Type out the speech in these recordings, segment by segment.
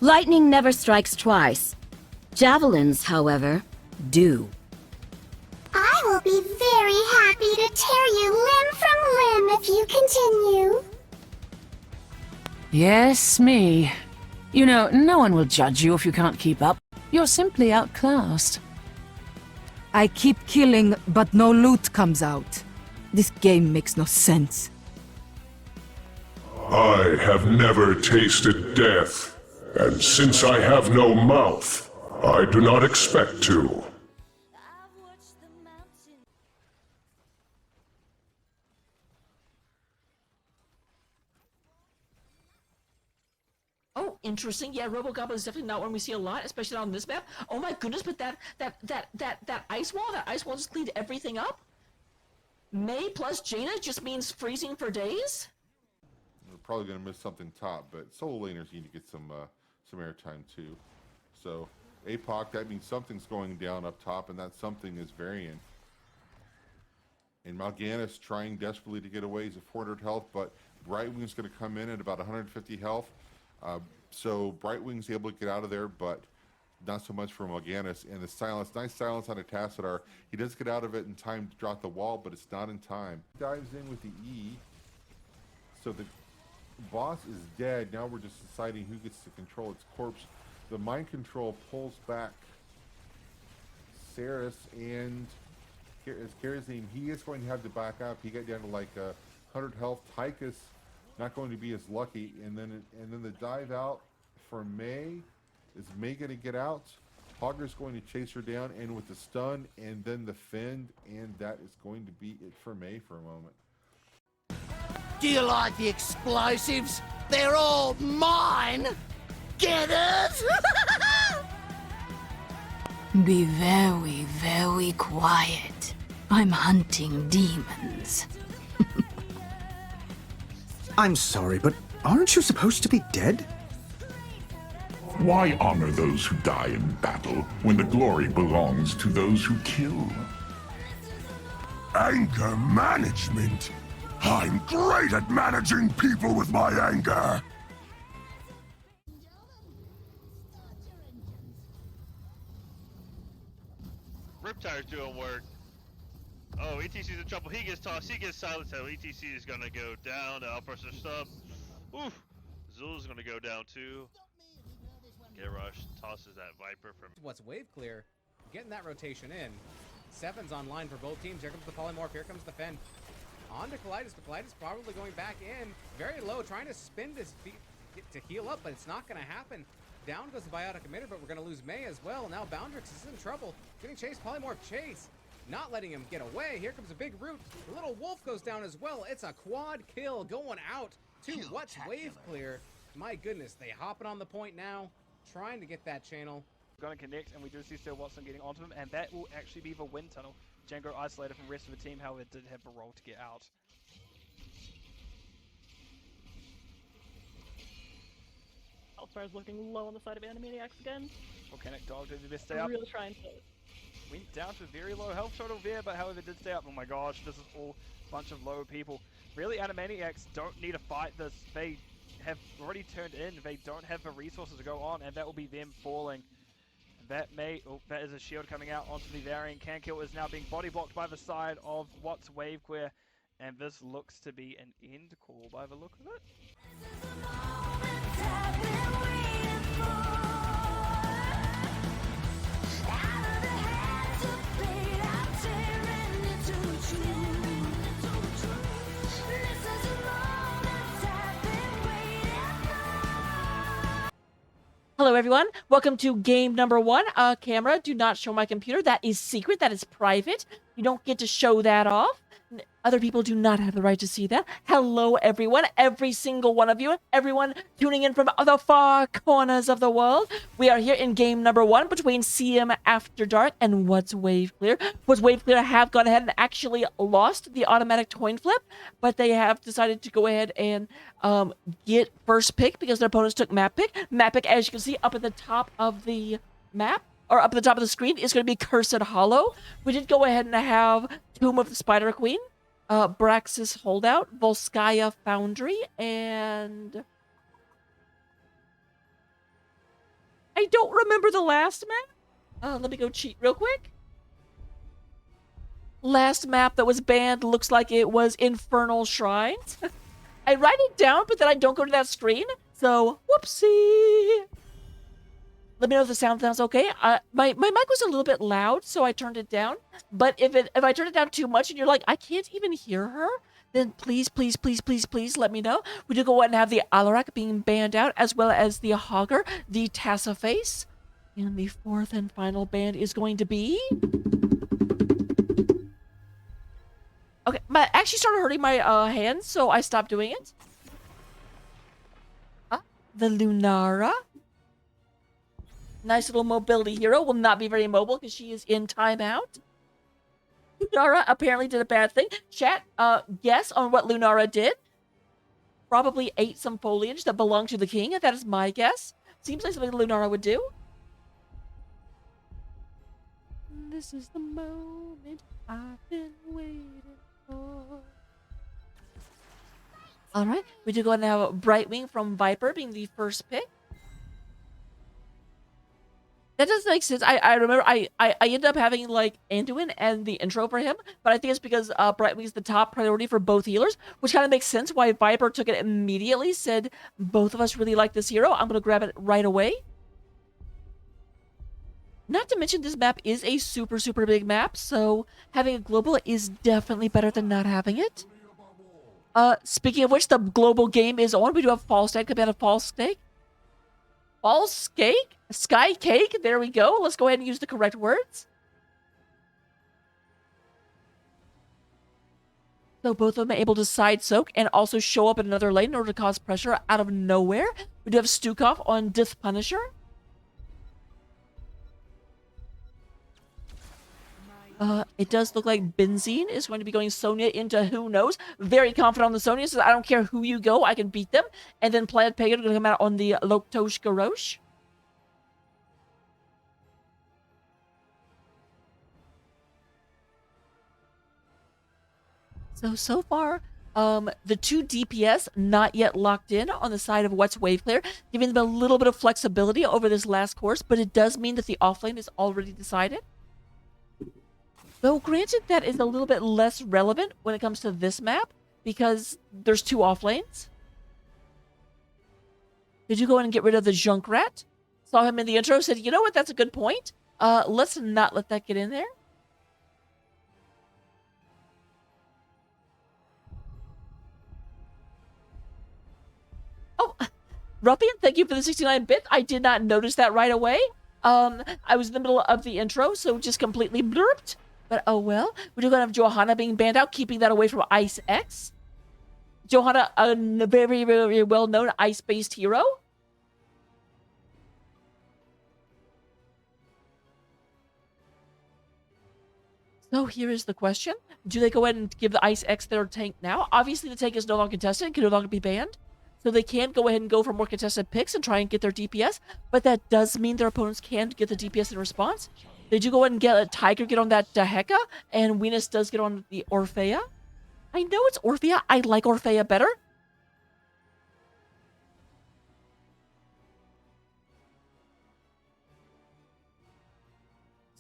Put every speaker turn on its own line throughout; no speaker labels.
Lightning never strikes twice. Javelins, however, do.
I will be very happy to tear you limb from limb if you continue.
Yes, me. You know, no one will judge you if you can't keep up. You're simply outclassed.
I keep killing, but no loot comes out. This game makes no sense.
I have never tasted death, and since I have no mouth, I do not expect to.
Oh, interesting. Yeah, Robogoblin is definitely not one we see a lot, especially on this map. Oh my goodness, but that ice wall just cleaned everything up? May plus Jaina just means freezing for days?
We're probably going to miss something top, but solo laners need to get some airtime too. So, APOC, that means something's going down up top, and that something is Varian. And Mal'Ganis trying desperately to get away. He's at 400 health, but Brightwing's going to come in at about 150 health. So Brightwing's able to get out of there, but not so much for Mal'Ganis. And the silence, nice silence on a Tassadar. He does get out of it in time to drop the wall, but it's not in time. Dives in with the E. So the boss is dead. Now we're just deciding who gets to control its corpse. The mind control pulls back Saris, and as Karazim, he is going to have to back up. He got down to like 100 health. Tychus not going to be as lucky, and then the dive out for May. Is May going to get out? Hogger's going to chase her down, and with the stun, and then the fend, and that is going to be it for May for a moment.
Do you like the explosives? They're all mine! Get it?
Be very, very quiet. I'm hunting demons.
I'm sorry, but aren't you supposed to be dead?
Why honor those who die in battle when the glory belongs to those who kill? Anger management? I'm great at managing people with my anger!
Riptire's doing work. Oh, ETC's in trouble. He gets tossed. He gets silenced. So ETC is gonna go down. Alpha sub. Oof. Zul's gonna go down too. Get rushed. Tosses that Viper from.
What's wave clear? Getting that rotation in. Seven's online for both teams. Here comes the polymorph. Here comes the Fen. On to Kalidas, but Kalidas probably going back in. Very low, trying to spin this feet to heal up, but it's not going to happen. Down goes the biotic emitter, but we're going to lose May as well. Now Boundrix is in trouble. Getting chased, polymorph chase. Not letting him get away. Here comes a big root. The little wolf goes down as well. It's a quad kill going out to what's wave clear. My goodness, they hopping on the point now, trying to get that channel.
Going to connect, and we do see Sir Watson getting onto him, and that will actually be the wind tunnel. Django isolated from the rest of the team, however, did have a role to get out.
Hellstar is looking low on the side of Animaniacs again.
Volcanic Dog did the best stay up.
Really trying to.
Went down to very low health total there, but however did stay up. Oh my gosh, this is all a bunch of low people. Really, Animaniacs don't need to fight this. They have already turned in. They don't have the resources to go on, and that will be them falling. That may, oh, that is a shield coming out onto the Varian. Cankill is now being body blocked by the side of what's wave clear, and this looks to be an end call by the look of it.
Hello everyone, welcome to game number 1. Camera, do not show my computer. That is secret, that is private. You don't get to show that off. Other people do not have the right to see that. Hello everyone, every single one of you, everyone tuning in from the far corners of the world. We are here in game number 1 between CM After Dark and What's Wave Clear. What's Wave Clear have gone ahead and actually lost the automatic coin flip, but they have decided to go ahead and get first pick because their opponents took map pick. Map pick, as you can see, up at the top of the map, or up at the top of the screen, is going to be Cursed Hollow. We did go ahead and have Tomb of the Spider Queen, Braxis Holdout, Volskaya Foundry, and don't remember the last map. Let me go cheat real quick. Last map that was banned looks like it was Infernal Shrines. I write it down, but then I don't go to that screen. So, whoopsie. Let me know if the sound sounds okay. My mic was a little bit loud, so I turned it down. But if I turn it down too much and you're like, I can't even hear her, then please, please, please, please, please let me know. We do go ahead and have the Alarak being banned out, as well as the Hogger, the Tassaface. And the fourth and final band is going to be... Okay, actually started hurting my hands, so I stopped doing it. The Lunara. Nice little mobility hero. Will not be very mobile because she is in timeout. Lunara apparently did a bad thing. Chat, guess on what Lunara did. Probably ate some foliage that belonged to the king. That is my guess. Seems like something Lunara would do. This is the moment I've been waiting for. Alright, we do go ahead and have Brightwing from Viper being the first pick. That doesn't make sense. I remember I ended up having like Anduin and the intro for him, but I think it's because Brightwing is the top priority for both healers, which kind of makes sense why Viper took it immediately, said both of us really like this hero. I'm going to grab it right away. Not to mention this map is a super, super big map, so having a global is definitely better than not having it. Speaking of which, the global game is on. We do have False Steak, command of False Steak. False Cake? Sky Cake? There we go. Let's go ahead and use the correct words. So both of them are able to side soak and also show up in another lane in order to cause pressure out of nowhere. We do have Stukov on Death Punisher. It does look like Benzine is going to be going Sonya into who knows. Very confident on the Sonya. Says, I don't care who you go, I can beat them. And then Plaid Pagan going to come out on the Loktosh Garrosh. So far, the two DPS not yet locked in on the side of what's wave clear, giving them a little bit of flexibility over this last course, but it does mean that the offlane is already decided. Though granted, that is a little bit less relevant when it comes to this map, because there's two offlanes. Did you go in and get rid of the Junkrat? Saw him in the intro, said, you know what, that's a good point. Let's not let that get in there. Oh, Ruppian, thank you for the 69 bit. I did not notice that right away. I was in the middle of the intro, so just completely blurped. But oh well. We're going to have Johanna being banned out, keeping that away from Ice X. Johanna, a very, very well-known ice-based hero. So here is the question. Do they go ahead and give the Ice X their tank now? Obviously, the tank is no longer contested and can no longer be banned. So they can go ahead and go for more contested picks and try and get their DPS. But that does mean their opponents can get the DPS in response. They do go ahead and get a Tiger, get on that Daheka, and Venus does get on the Orphea. I know it's Orphea. I like Orphea better.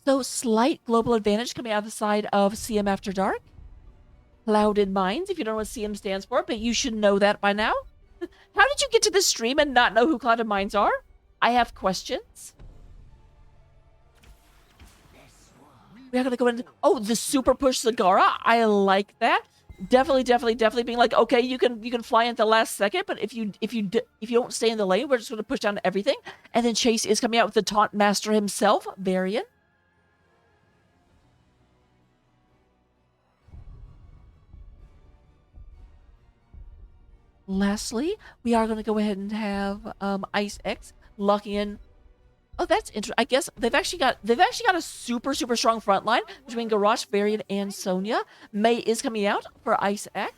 So slight global advantage coming out of the side of CM After Dark. Clouded Minds, if you don't know what CM stands for, but you should know that by now. How did you get to this stream and not know who Clouded Minds are? I have questions. We're gonna go in. Oh, the super push Zagara. I like that. Definitely being like, okay, you can fly in the last second, but if you don't stay in the lane, we're just gonna push down everything. And then Chase is coming out with the taunt master himself, Varian. Lastly, we are gonna go ahead and have Ice X locking in. Oh, that's interesting. I guess they've actually got a super strong front line between Garrosh, Varian, and Sonya. Mei is coming out for Ice X.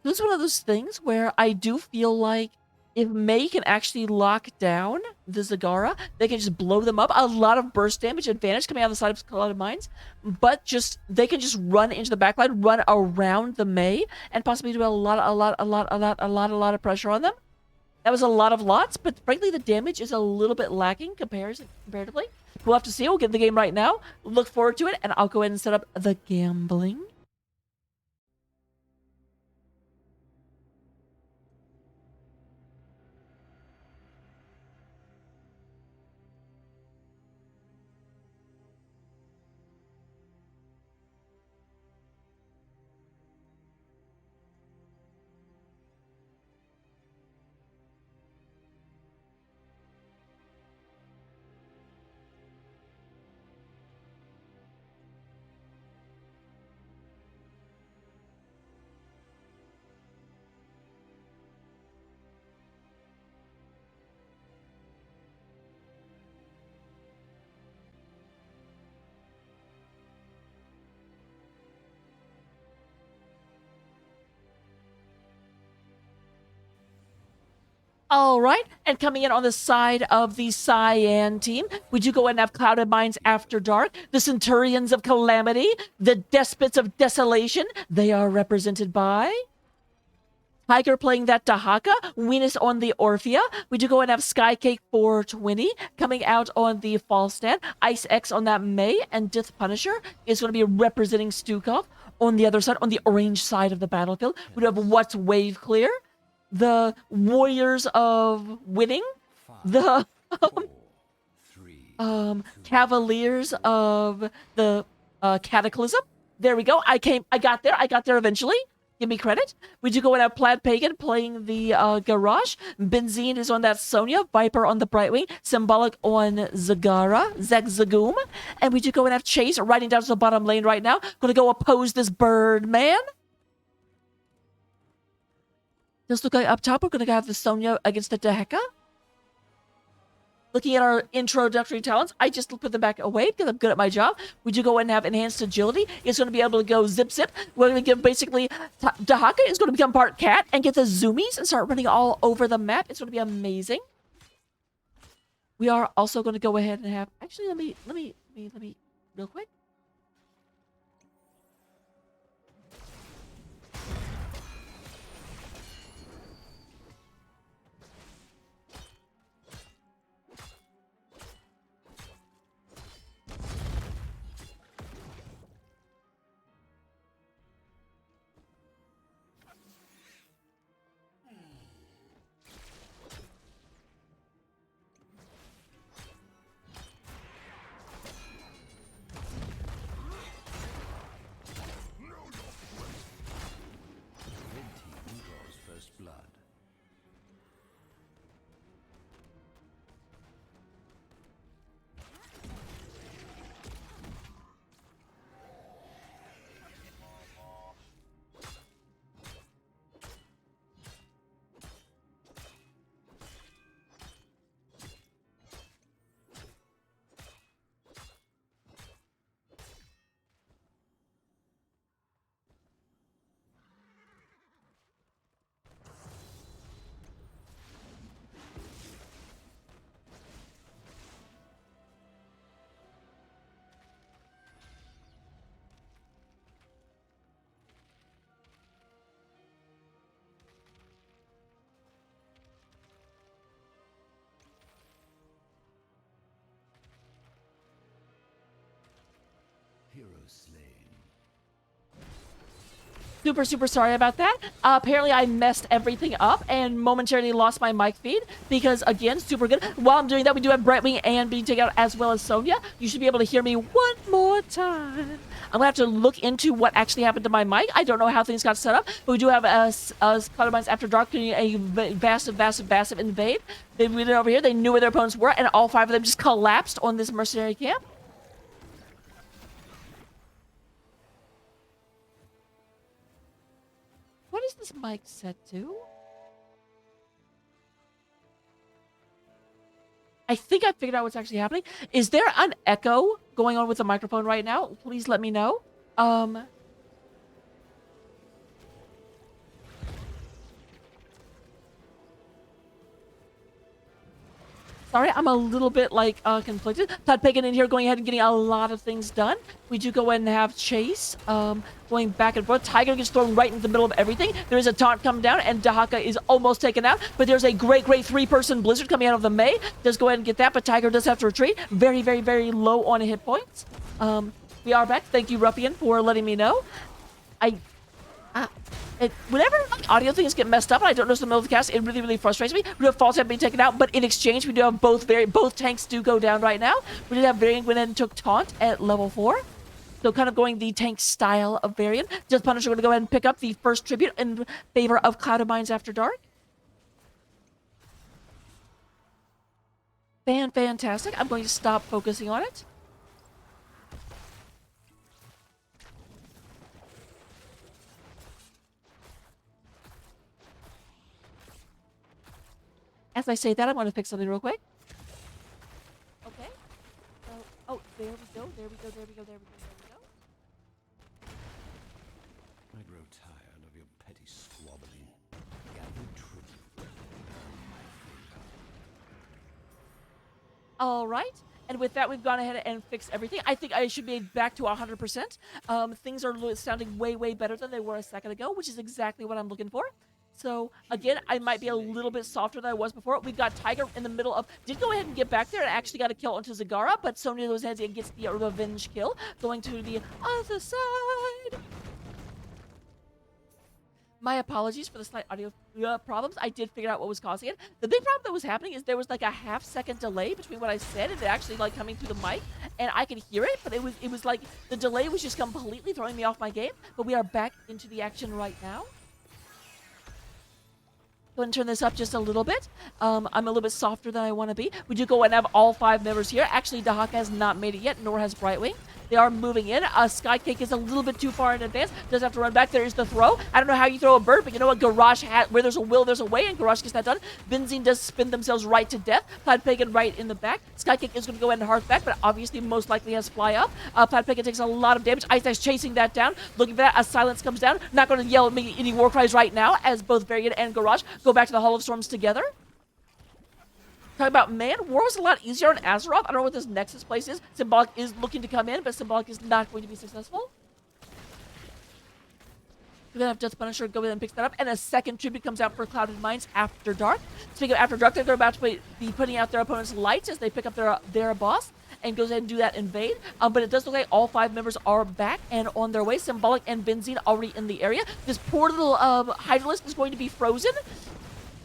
This is one of those things where I do feel like if Mei can actually lock down the Zagara, they can just blow them up. A lot of burst damage advantage coming out of the side of Clouded Minds, but they can just run into the backline, run around the Mei, and possibly do a lot of pressure on them. That was a lot of lots, but frankly, the damage is a little bit lacking comparatively. We'll have to see. We'll get the game right now. Look forward to it, and I'll go ahead and set up the gambling. All right, and coming in on the side of the Cyan team, we do go ahead and have Clouded Minds After Dark, the Centurions of Calamity, the Despots of Desolation. They are represented by Tiger playing that Dahaka, Venus on the Orphea. We do go and have Skycake 420 coming out on the Fall Stand. Ice X on that May, and Death Punisher is going to be representing Stukov. On the other side, on the orange side of the battlefield, we do have What's Wave Clear, the Warriors of Winning, the Cavaliers of the Cataclysm. There we go. I got there eventually. Give me credit. We do go and have Plaid Pagan playing the Garage. Benzine is on that Sonya. Viper on the Brightwing. Symbolic on Zagara. Zagzagoom. And we do go and have Chase riding down to the bottom lane right now. Gonna go oppose this Birdman. Just looking up top, we're gonna have the Sonya against the Deheka. Looking at our introductory talents, I just put them back away because I'm good at my job. We do go and have Enhanced Agility. It's going to be able to go zip zip. We're going to give basically, Dahaka is going to become part cat and get the zoomies and start running all over the map. It's going to be amazing. We are also going to go ahead and have, actually, let me, real quick. Super sorry about that. Apparently I messed everything up and momentarily lost my mic feed because, again, super good. While I'm doing that, we do have Brightwing and being taken out as well as Sonya. You should be able to hear me one more time. I'm going to have to look into what actually happened to my mic. I don't know how things got set up, but we do have Cloud Minds After Dark doing a massive invade. They went over here. They knew where their opponents were, and all 5 of them just collapsed on this mercenary camp. What is this mic set to? I think I figured out what's actually happening. Is there an echo going on with the microphone right now? Please let me know. Sorry, I'm a little bit, like, conflicted. Todd Pagan in here going ahead and getting a lot of things done. We do go ahead and have Chase, going back and forth. Tiger gets thrown right into the middle of everything. There is a taunt coming down, and Dahaka is almost taken out. But there's a great three-person blizzard coming out of the Mei. Does go ahead and get that, but Tiger does have to retreat. Very, very, very low on hit points. We are back. Thank you, Ruppian, for letting me know. Whenever audio things get messed up and I don't notice the middle of the cast, it really, really frustrates me. We do have False being taken out, but in exchange, we do have both tanks do go down right now. We did have Varian went ahead and took Taunt at level 4. So kind of going the tank style of Varian. Just Punisher going to go ahead and pick up the first tribute in favor of Clouded Mines After Dark. Fantastic. I'm going to stop focusing on it. As I say that, I'm going to fix something real quick. Okay. So, oh, there we go.
I grow tired of your petty squabbling. Gather truth.
All right. And with that, we've gone ahead and fixed everything. I think I should be back to 100%. Things are sounding way better than they were a second ago, which is exactly what I'm looking for. So, again, I might be a little bit softer than I was before. We've got Tiger in the middle of... Did go ahead and get back there and actually got a kill onto Zagara, but Sonya goes ahead and gets the revenge kill, going to the other side. My apologies for the slight audio problems. I did figure out what was causing it. The big problem that was happening is there was like a half-second delay between what I said and it actually like coming through the mic, and I could hear it, but it was like the delay was just completely throwing me off my game. But we are back into the action right now. Go ahead and turn this up just a little bit. I'm a little bit softer than I want to be. We do go and have all 5 members here. Actually, Dahaka has not made it yet, nor has Brightwing. They are moving in. Skycake is a little bit too far in advance. Does have to run back. There is the throw. I don't know how you throw a bird, but you know what? Garage hat, where there's a will, there's a way, and Garage gets that done. Benzine does spin themselves right to death. Plaid Pagan right in the back. Skycake is going to go ahead and hearth back, but obviously most likely has fly up. Plaid Pagan takes a lot of damage. Ice Axe chasing that down. Looking for that. A silence comes down. Not going to yell at me any war cries right now, as both Varian and Garage go back to the Hall of Storms together. Talking about, man, war was a lot easier on Azeroth. I don't know what this Nexus place is. Symbolic is looking to come in, but Symbolic is not going to be successful. We're going to have Death Punisher go in and pick that up. And a second tribute comes out for Clouded Mines After Dark. Speaking of After Dark, they're about to be putting out their opponent's lights as they pick up their boss. And goes ahead and do that invade. But it does look like all 5 members are back and on their way. Symbolic and Benzine already in the area. This poor little Hydralisk is going to be frozen.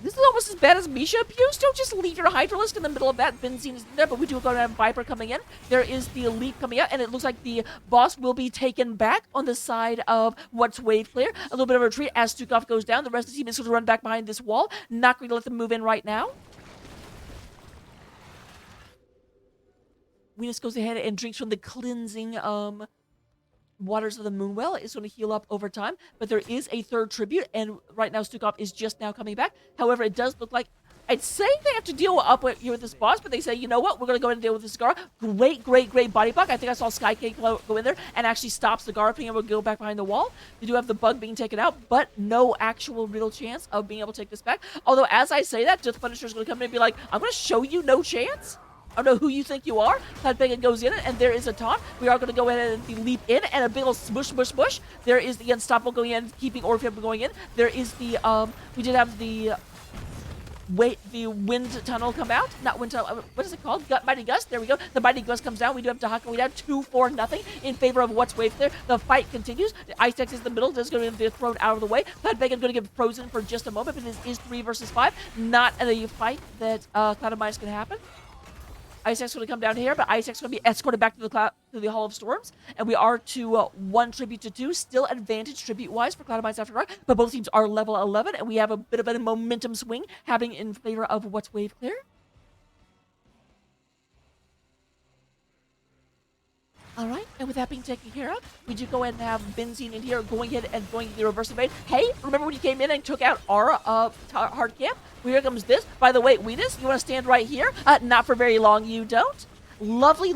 This is almost as bad as Misha abuse. Don't just leave your Hydralisk in the middle of that. Benzine is in there, but we do go to have Viper coming in. There is the Elite coming out, and it looks like the boss will be taken back on the side of what's Wave Clear. A little bit of a retreat as Stukov goes down. The rest of the team is going to run back behind this wall. Not going to let them move in right now. Venus goes ahead and drinks from the cleansing waters of the Moonwell. Is going to heal up over time, but there is a third tribute, and right now Stukov is just now coming back. However, it does look like I'd say they have to deal up with this boss, but they say, you know what, we're going to go ahead and deal with this Zagara. Great body block. I think I saw Skycake go in there and actually stop Zagara being able to go back behind the wall. They do have the bug being taken out, but no actual real chance of being able to take this back. Although, as I say that, Death Punisher is going to come in and be like, I'm going to show you no chance. I don't know who you think you are. Plaid Pagan goes in, and there is a taunt. We are going to go ahead and leap in, and a big old smush. There is the Unstoppable going in, keeping Orpheum going in. There is the, we did have the wind tunnel come out. Not wind tunnel, what is it called? Mighty Gust. There we go. The Mighty Gust comes down. We do have Dahaka. We have 2-4-0 in favor of what's Wave there. The fight continues. The Ice Axe is in the middle. Just going to be thrown out of the way. Plaid Pagan going to get frozen for just a moment, but this is 3 versus 5. Not a fight that Cloud of Mines can happen. Ice Axe going to come down here, but Ice Axe going to be escorted back to the Hall of Storms, and we are to 1 tribute to 2. Still advantage tribute-wise for Cloud of Mines After Dark, but both teams are level 11, and we have a bit of a momentum swing happening in favor of what's Wave Clear. All right, and with that being taken care of, we do go ahead and have Benzine in here going ahead and going the reverse invade. Hey, remember when you came in and took out our hard camp? Well, here comes this. By the way, Weenus, you want to stand right here? Not for very long, you don't. Lovely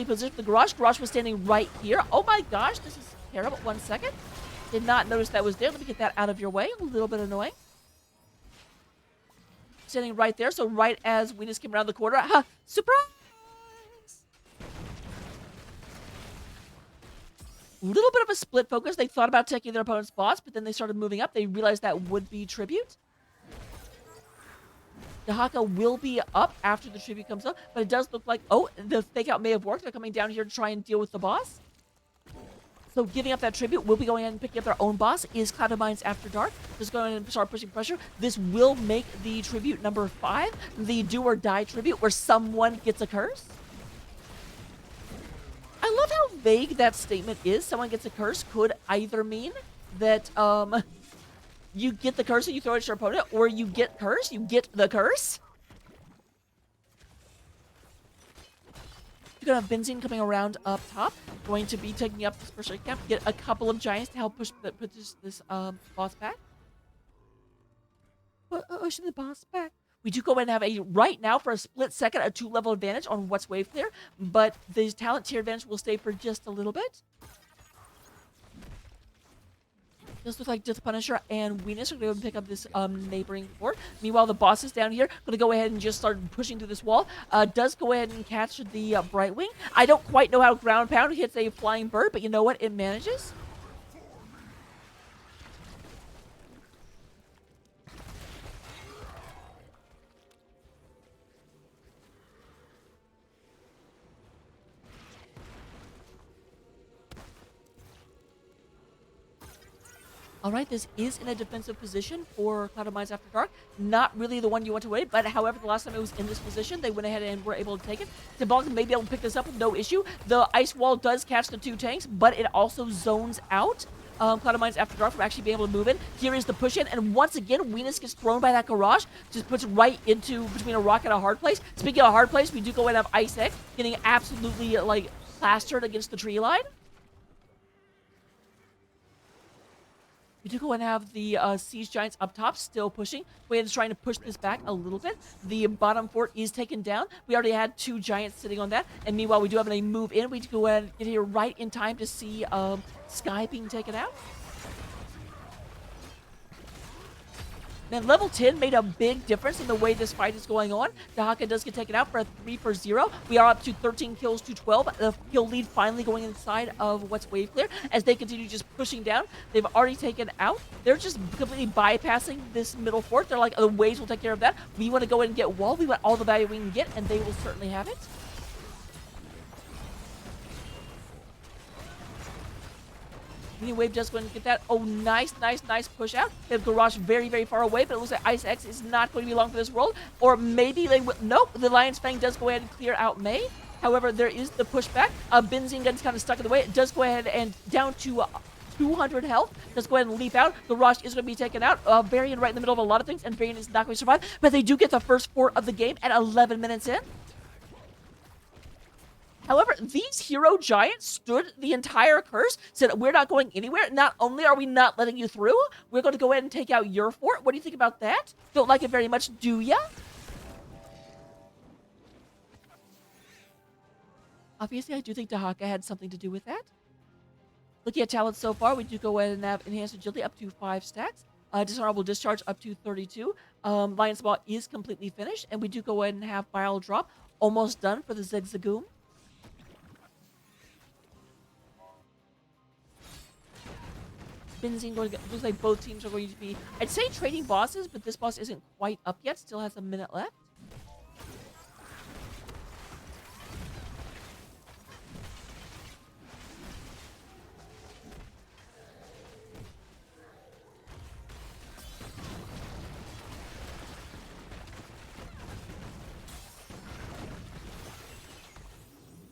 position for the Garage. Garage was standing right here. Oh my gosh, this is terrible. 1 second. Did not notice that was there. Let me get that out of your way. A little bit annoying. standing right there. So right as Venus came around the corner, ha, surprise! Little bit of a split focus. They thought about taking their opponent's boss, but then they started moving up. They realized that would be tribute. Dahaka will be up after the tribute comes up, but it does look like, oh, the fake out may have worked. They're coming down here to try and deal with the boss. So giving up that tribute, will be going ahead and picking up their own boss, is Cloud of Mines After Dark. Just going and start pushing pressure. This will make the tribute number 5, the do or die tribute, where someone gets a curse. I love how vague that statement is. Someone gets a curse could either mean that you get the curse and you throw it at your opponent, or you get curse, you get the curse. You're gonna have Benzine coming around up top, going to be taking up this pressure camp, get a couple of giants to help push this boss back. Pushing the boss back. We do go ahead and have a, right now, for a split second, a 2-level advantage on what's wave clear, but the talent tier advantage will stay for just a little bit. Does look like Death Punisher and Venus are going to pick up this neighboring fort. Meanwhile, the boss is down here, going to go ahead and just start pushing through this wall. Does go ahead and catch the Brightwing. I don't quite know how Ground Pound hits a flying bird, but you know what? It manages. All right, this is in a defensive position for Cloud of Mines After Dark. Not really the one you want to wait, but however, the last time it was in this position, they went ahead and were able to take it. Tibbalkin may be able to pick this up with no issue. The ice wall does catch the 2 tanks, but it also zones out Cloud of Mines After Dark from actually being able to move in. Here is the push in, and once again, Venus gets thrown by that garage, just puts right into between a rock and a hard place. Speaking of hard place, we do go ahead and have Ice X getting absolutely, like, plastered against the tree line. We do go and have the Siege Giants up top, still pushing. We're trying to push this back a little bit. The bottom fort is taken down. We already had 2 Giants sitting on that. And meanwhile, we do have a move in. We go ahead and get here right in time to see Sky being taken out. Man, level 10 made a big difference in the way this fight is going on. Dahaka does get taken out for a 3-for-0. We are up to 13 kills to 12. The kill lead finally going inside of what's wave clear as they continue just pushing down. They've already taken out. They're just completely bypassing this middle fort. They're like, the waves will take care of that. We want to go in and get wall. We want all the value we can get, and they will certainly have it. Mini Wave just going to get that. Oh, nice push out. They have Garage very far away, but it looks like Ice X is not going to be long for this world. Or maybe they will. Nope, the Lion's Fang does go ahead and clear out May. However, there is the pushback. Benzine Gun's kind of stuck in the way. It does go ahead and down to 200 health. Does go ahead and leap out. Garage is going to be taken out. Varian right in the middle of a lot of things, and Varian is not going to survive. But they do get the first fort of the game at 11 minutes in. However, these hero giants stood the entire curse, said, we're not going anywhere. Not only are we not letting you through, we're going to go ahead and take out your fort. What do you think about that? Don't like it very much, do ya? Obviously, I do think Dahaka had something to do with that. Looking at talents so far, we do go ahead and have Enhanced Agility up to 5 stacks. Dishonorable Discharge up to 32. Lion's Ball is completely finished, and we do go ahead and have Bile Drop almost done for the Zigzagoon. Benzine going to get, looks like both teams are going to be, I'd say, trading bosses, but this boss isn't quite up yet. Still has a minute left.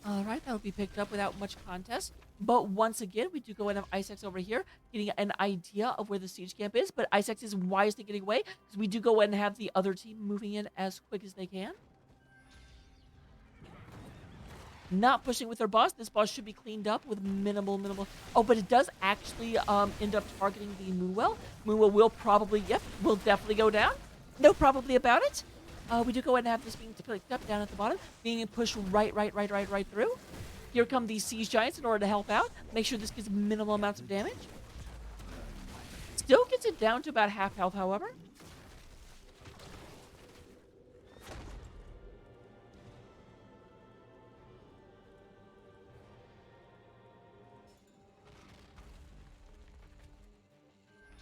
All right, that'll be picked up without much contest. But once again, we do go and have Ice X over here, getting an idea of where the siege camp is. But Ice X is wisely getting away, because we do go and have the other team moving in as quick as they can. Not pushing with their boss. This boss should be cleaned up with minimal. Oh, but it does actually end up targeting the Moonwell. Moonwell will probably, will definitely go down. No probably about it. We do go ahead and have this being picked up down at the bottom, being pushed right through. Here come these Siege Giants in order to help out. Make sure this gets minimal amounts of damage. Still gets it down to about half health, however.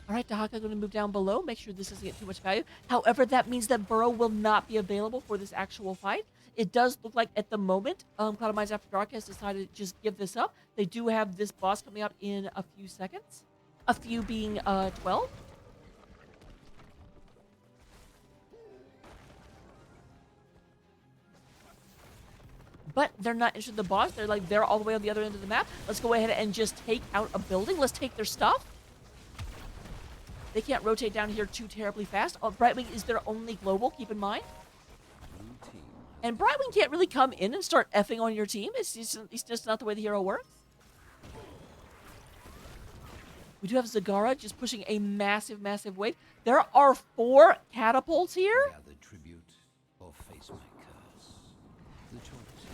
All right, Dahaka going to move down below, make sure this doesn't get too much value. However, that means that Burrow will not be available for this actual fight. It does look like at the moment, Cloud of Mines After Dark has decided to just give this up. They do have this boss coming up in a few seconds. A few being 12. But they're not interested in the boss. They're all the way on the other end of the map. Let's go ahead and just take out a building. Let's take their stuff. They can't rotate down here too terribly fast. Brightwing is their only global, keep in mind. And Brightwing can't really come in and start effing on your team. It's just not the way the hero works. We do have Zagara just pushing a massive, massive wave. There are 4 catapults here.
Gather tribute or face my curse. The choice is simple.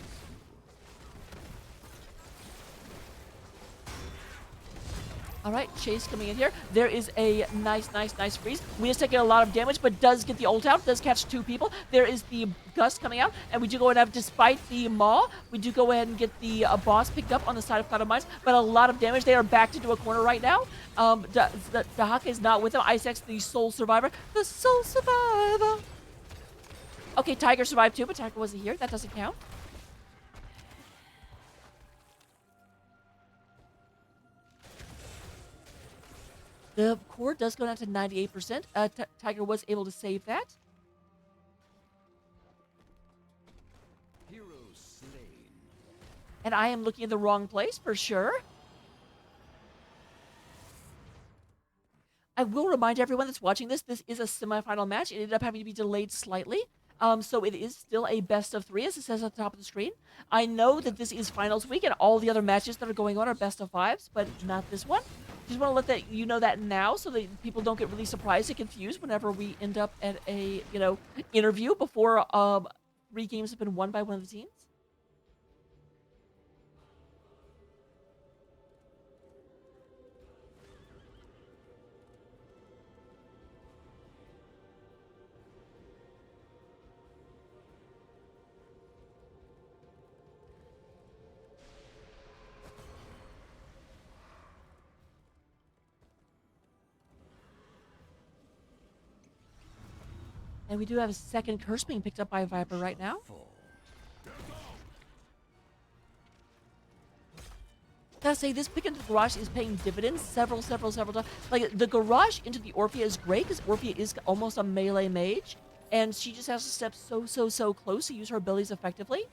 All right, Chase coming in here. There is a nice freeze. We just taking a lot of damage, but does get the ult out. Does catch 2 people. There is the gust coming out, and we do go ahead and have, despite the maw, we do go ahead and get the boss picked up on the side of Cloud of Mines, but a lot of damage. They are backed into a corner right now. Dahaka is not with them. Ice X, the sole survivor. The sole survivor. Okay, Tiger survived too, but Tiger wasn't here. That doesn't count. The core does go down to 98%. Tiger was able to save that.
Hero slain.
And I am looking in the wrong place for sure. I will remind everyone that's watching this is a semifinal match. It ended up having to be delayed slightly. So it is still a best of 3, as it says at the top of the screen. I know that this is finals week, and all the other matches that are going on are best of 5s, but not this one. Just want to let that you know that now, so that people don't get really surprised and confused whenever we end up at a interview before 3 games have been won by one of the teams. And we do have a second curse being picked up by Viper right now. Gotta say, this pick into the garage is paying dividends several times. Like, the garage into the Orphea is great, because Orphea is almost a melee mage, and she just has to step so close to use her abilities effectively.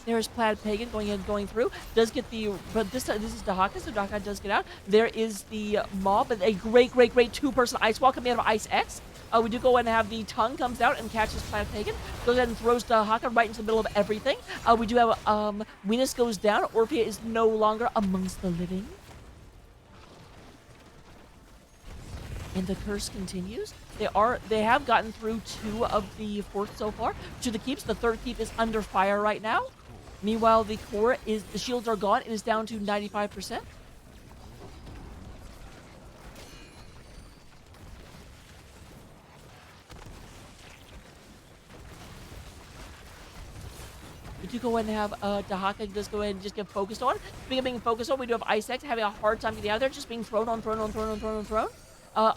There's Plaid Pagan going through. Does get the, but this is Dahaka, so Dahaka does get out. There is the mob, but a great 2-person ice wall coming out of Ice X. We do go ahead and have the tongue comes out and catches Plaid Pagan. Goes ahead and throws Dahaka right into the middle of everything. We do have Venus goes down. Orphea is no longer amongst the living. And the curse continues. They have gotten through 2 of the 4th so far. 2 of the keeps. The 3rd keep is under fire right now. Meanwhile, the shields are gone. It is down to 95%. We do go ahead and have Dahaka just go ahead and just get focused on. Speaking of being focused on, we do have Ice X having a hard time getting out of there, just being thrown.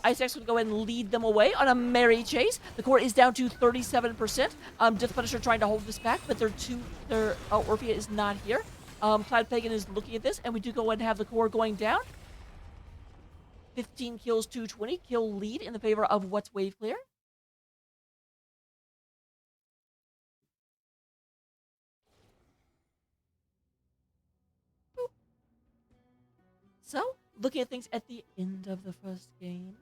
Ice X would go ahead and lead them away on a merry chase. The core is down to 37%. Death Punisher trying to hold this back, but Orphea is not here. Cloud Pagan is looking at this, and we do go ahead and have the core going down. 15 kills, 220 kill lead in the favor of What's Wave Clear. Boop. So, looking at things at the end of the first game,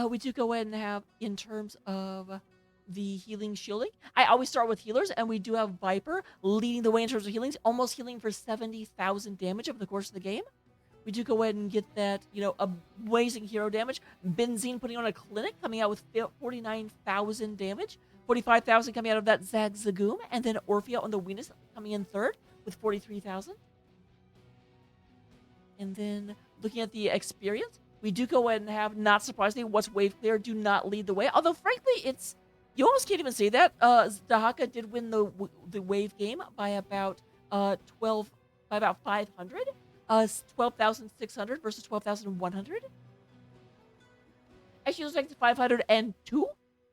we do go ahead and have, in terms of the healing shielding, I always start with healers, and we do have Viper leading the way in terms of healings, almost healing for 70,000 damage over the course of the game. We do go ahead and get that, amazing hero damage. Benzine putting on a clinic, coming out with 49,000 damage. 45,000 coming out of that Zag Zagoom, and then Orphea on the Venus coming in 3rd with 43,000. And then looking at the experience, we do go ahead and have, not surprisingly, what's wave clear do not lead the way. Although, frankly, it's, you almost can't even say that. Dahaka did win the wave game by about 12, by about 500. 12,600 versus 12,100. Actually, it looks like it's 502,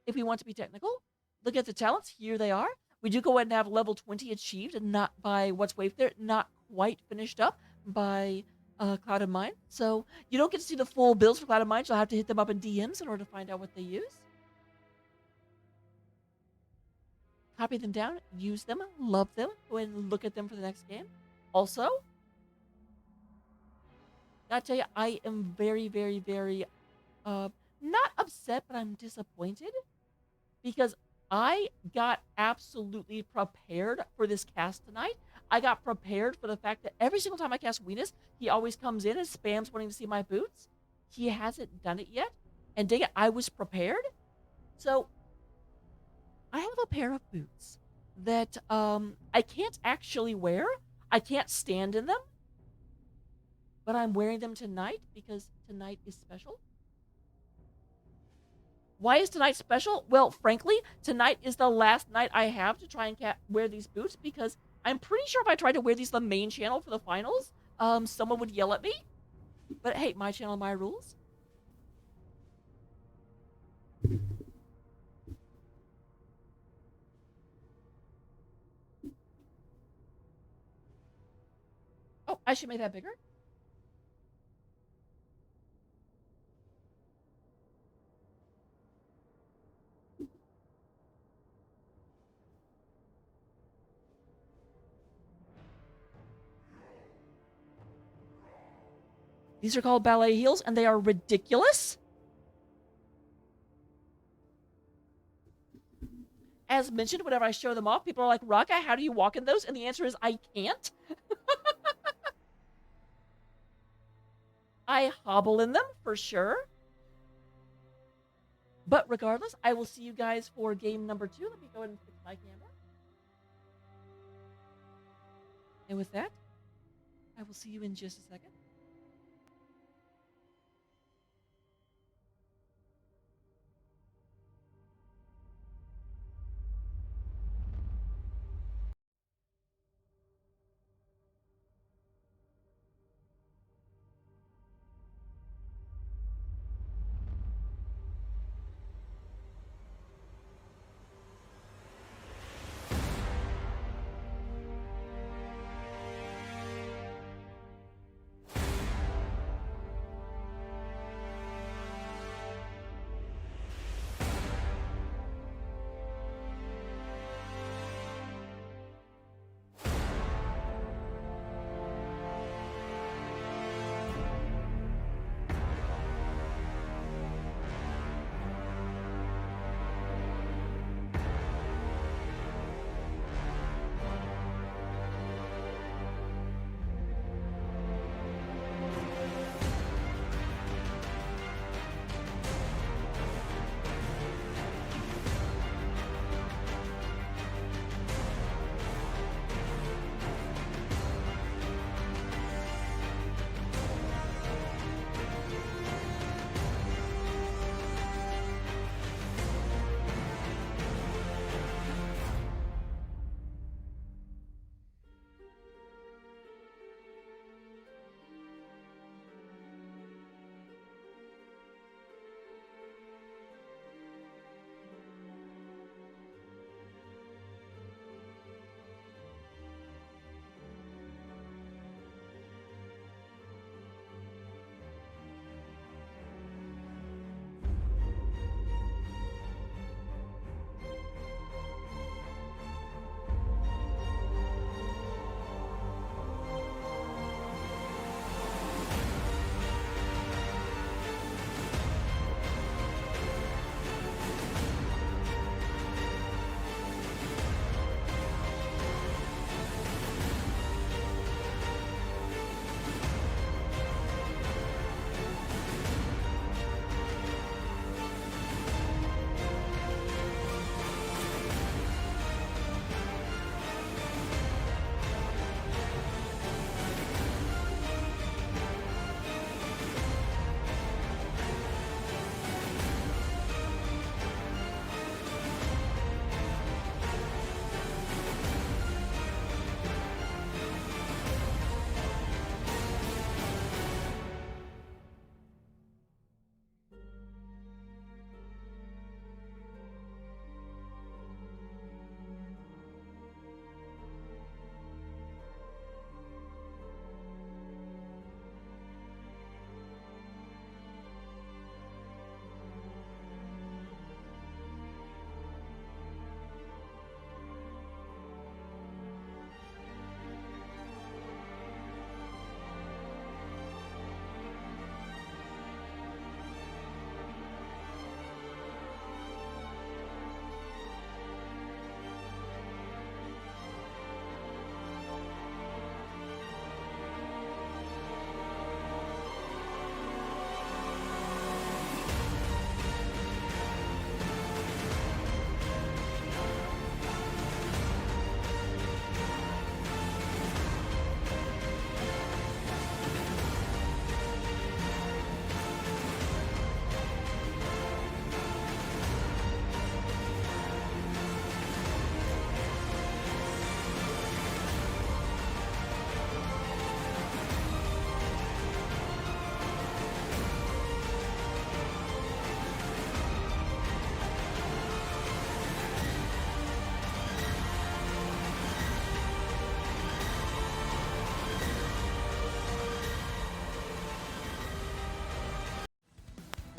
if we want to be technical. Look at the talents. Here they are. We do go ahead and have level 20 achieved, and not by what's wave there, not quite finished up by Cloud and Mine. So you don't get to see the full builds for Cloud and Mine, so I'll have to hit them up in DMs in order to find out what they use. Copy them down, use them, love them, go ahead and look at them for the next game. Also, gotta tell you, I am very, very, very, not upset, but I'm disappointed because I got absolutely prepared for this cast tonight. I got prepared for the fact that every single time I cast Venus, he always comes in and spams wanting to see my boots. He hasn't done it yet. And dang it, I was prepared. So, I have a pair of boots that I can't actually wear. I can't stand in them. But I'm wearing them tonight because tonight is special. Why is tonight special? Well, frankly, tonight is the last night I have to try and wear these boots because I'm pretty sure if I tried to wear these the main channel for the finals, someone would yell at me. But hey, my channel, my rules. Oh, I should make that bigger. These are called ballet heels, and they are ridiculous. As mentioned, whenever I show them off, people are like, Raka, how do you walk in those? And the answer is, I can't. I hobble in them, for sure. But regardless, I will see you guys for game number 2. Let me go ahead and fix my camera. And with that, I will see you in just a second.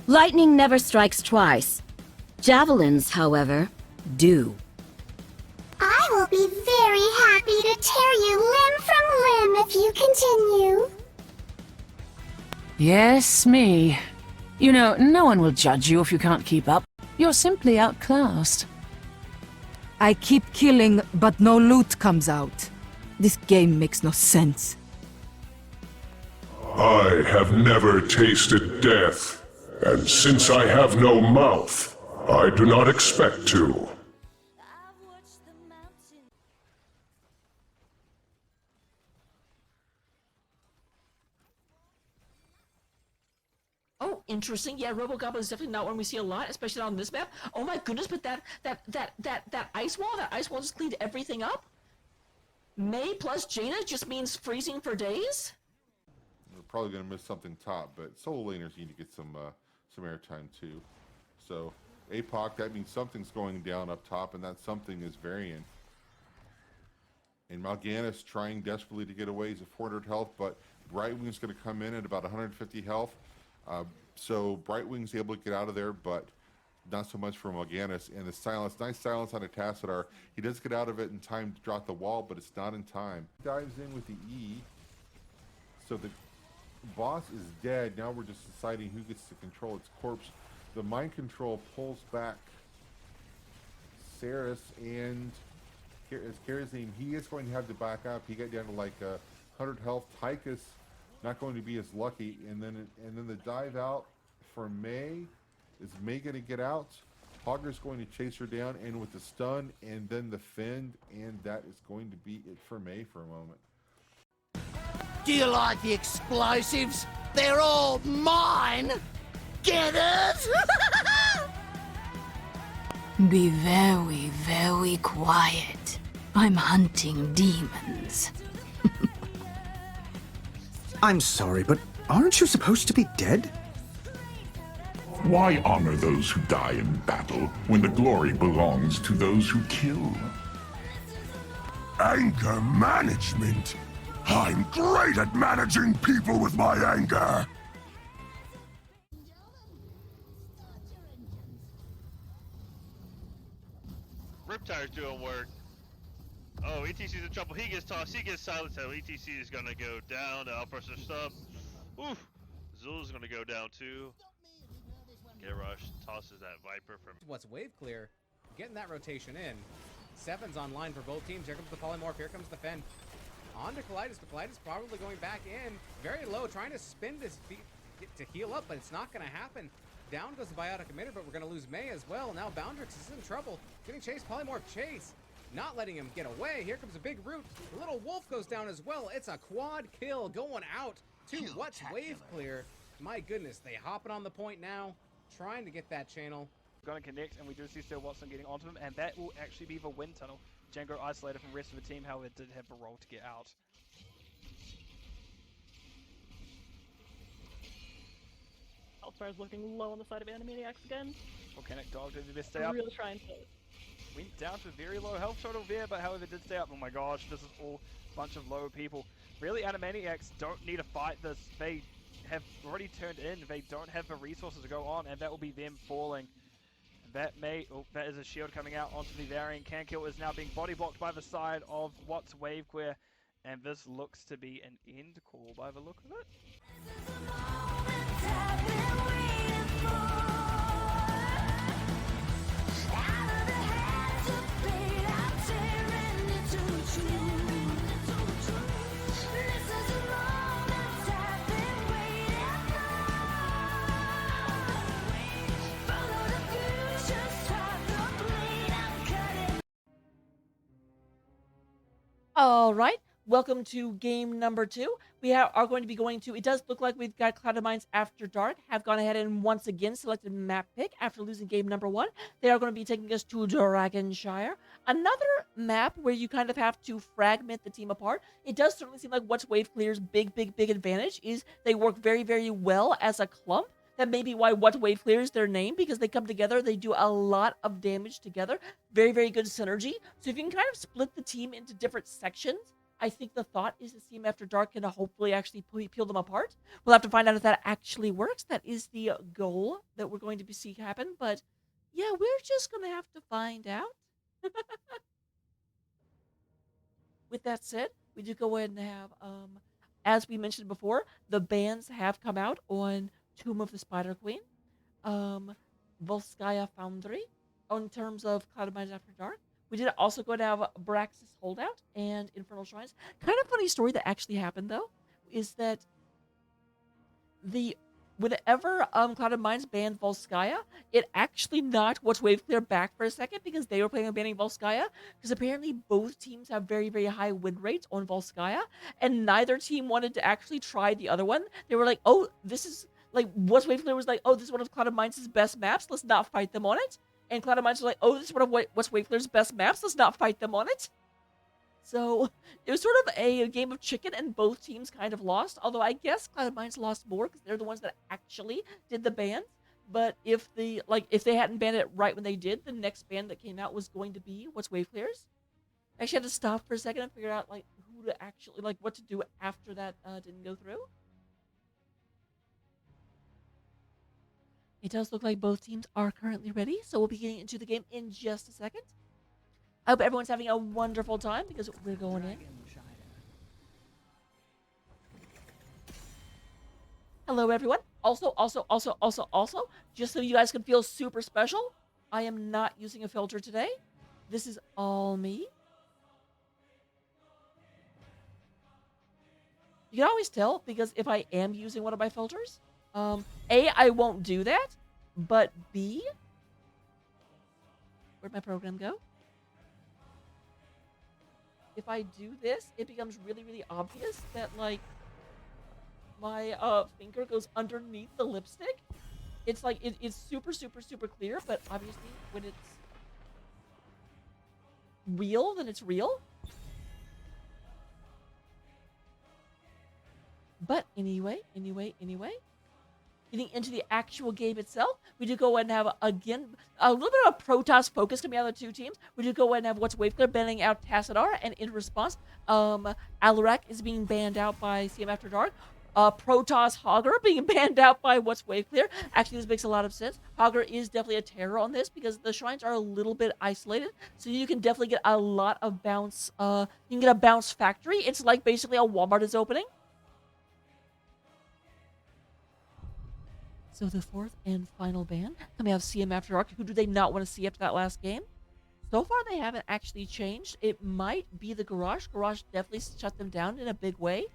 Lightning never strikes twice. Javelins, however, do.
I will be very happy to tear you limb from limb if you continue.
Yes, me. You know, no one will judge you if you can't keep up. You're simply outclassed.
I keep killing, but no loot comes out. This game makes no sense.
I have never tasted death, and since I have no mouth, I do not expect to.
Oh, interesting. Yeah, Robogoblin is definitely not one we see a lot, especially on this map. Oh my goodness, but that ice wall just cleaned everything up. May plus Jaina just means freezing for days.
We're probably going to miss something top, but solo laners need to get some airtime too. So APOC, that means something's going down up top, and that something is Varian. And Mal'Ganis trying desperately to get away. He's at 400 health, but Brightwing's going to come in at about 150 health. So Brightwing's able to get out of there, but not so much for Mal'Ganis. And the silence, nice silence on a Tassadar. He does get out of it in time to drop the wall, but it's not in time. Dives in with the E. So the boss is dead. Now we're just deciding who gets to control its corpse. The mind control pulls back Saris, and as Karazim, he is going to have to back up. He got down to like 100 health. Tychus not going to be as lucky, and then the dive out for May. Is May going to get out? Hogger's going to chase her down, and with the stun, and then the fend, and that is going to be it for May for a moment.
Do you like the explosives? They're all mine! Get it?
Be very, very quiet. I'm hunting demons.
I'm sorry, but aren't you supposed to be dead?
Why honor those who die in battle when the glory belongs to those who kill?
Anger management? I'm great at managing people with my anger!
Riptire's doing work. Oh, ETC's in trouble. He gets tossed. He gets silenced. So ETC is gonna go down. The Alpha sub. Oof. Zul's gonna go down too. Get rush. Tosses that Viper from.
What's wave clear? Getting that rotation in. Seven's online for both teams. Here comes the polymorph. Here comes the Fen. On to Kaleidos, but Kaleidos probably going back in. Very low, trying to spin this feet to heal up, but it's not going to happen. Down goes the biotic emitter, but we're going to lose May as well. Now Boundrix is in trouble. Getting chased, polymorph chase. Not letting him get away. Here comes a big root. The little wolf goes down as well. It's a quad kill going out to what's wave clear. My goodness, they hopping on the point now, trying to get that channel.
Going to connect, and we do see Sir Watson getting onto him, and that will actually be the wind tunnel. Django isolated from the rest of the team, however, did have a role to get out.
Elsewhere's looking low on the side of Animaniacs again.
Volcanic Dog did the best stay up.
Really trying to.
Went down to very low health total there, but however did stay up. Oh my gosh, this is all a bunch of low people. Really, Animaniacs don't need to fight this. They have already turned in. They don't have the resources to go on, and that will be them falling. That is a shield coming out onto the Varian. Cankill is now being body blocked by the side of what's wave clear, and this looks to be an end call by the look of it.
All right, welcome to game number 2. We are going to be going to, it does look like we've got Clouded Minds After Dark, have gone ahead and once again selected map pick after losing game number 1. They are going to be taking us to Dragonshire, another map where you kind of have to fragment the team apart. It does certainly seem like what's Wave Clear's big advantage is they work very, very well as a clump. That may be why What Wave Clear is their name, because they come together, they do a lot of damage together. Very, very good synergy. So if you can kind of split the team into different sections, I think the thought is to see them after dark and hopefully actually peel them apart. We'll have to find out if that actually works. That is the goal that we're going to see happen. But yeah, we're just going to have to find out. With that said, we do go ahead and have, as we mentioned before, the bans have come out on Tomb of the Spider Queen, Volskaya Foundry, in terms of Cloud of Mines After Dark. We did also go to have Braxis Holdout and Infernal Shrines. Kind of funny story that actually happened, though, is that whenever Cloud of Mines banned Volskaya, it actually knocked What's Wave Clear back for a second because they were planning on banning Volskaya. Because apparently both teams have very, very high win rates on Volskaya, and neither team wanted to actually try the other one. They were like, oh, this is like What's Wave Clear was like, oh, this is one of Cloud of Mines' best maps. Let's not fight them on it. And Cloud of Mines was like, oh, this is one of What's Wave Clear's best maps. Let's not fight them on it. So it was sort of a game of chicken, and both teams kind of lost. Although I guess Cloud of Mines lost more because they're the ones that actually did the ban. But if they hadn't banned it right when they did, the next ban that came out was going to be What's Wave Clears. I actually had to stop for a second and figure out like who to actually what to do after that didn't go through. It does look like both teams are currently ready, so we'll be getting into the game in just a second. I hope everyone's having a wonderful time because we're going in. Hello, everyone. Also, just so you guys can feel super special, I am not using a filter today. This is all me. You can always tell because if I am using one of my filters, A, I won't do that, but B, where'd my program go? If I do this, it becomes really, really obvious that, like, my finger goes underneath the lipstick. It's like, it's super, super, super clear, but obviously when it's real, then it's real. But anyway. Getting into the actual game itself, we do go ahead and have, again, a little bit of a Protoss focus coming out of the two teams. We do go ahead and have What's Wave Clear banning out Tassadar, and in response, Alarak is being banned out by CM After Dark. Protoss Hogger being banned out by What's Wave Clear. Actually, this makes a lot of sense. Hogger is definitely a terror on this because the shrines are a little bit isolated, so you can definitely get a lot of bounce. You can get a bounce factory. It's like basically a Walmart is opening. So the fourth and final ban coming out of CM After Dark. Who do they not want to see after that last game? So far, they haven't actually changed. It might be the Garage. Garage definitely shut them down in a big way.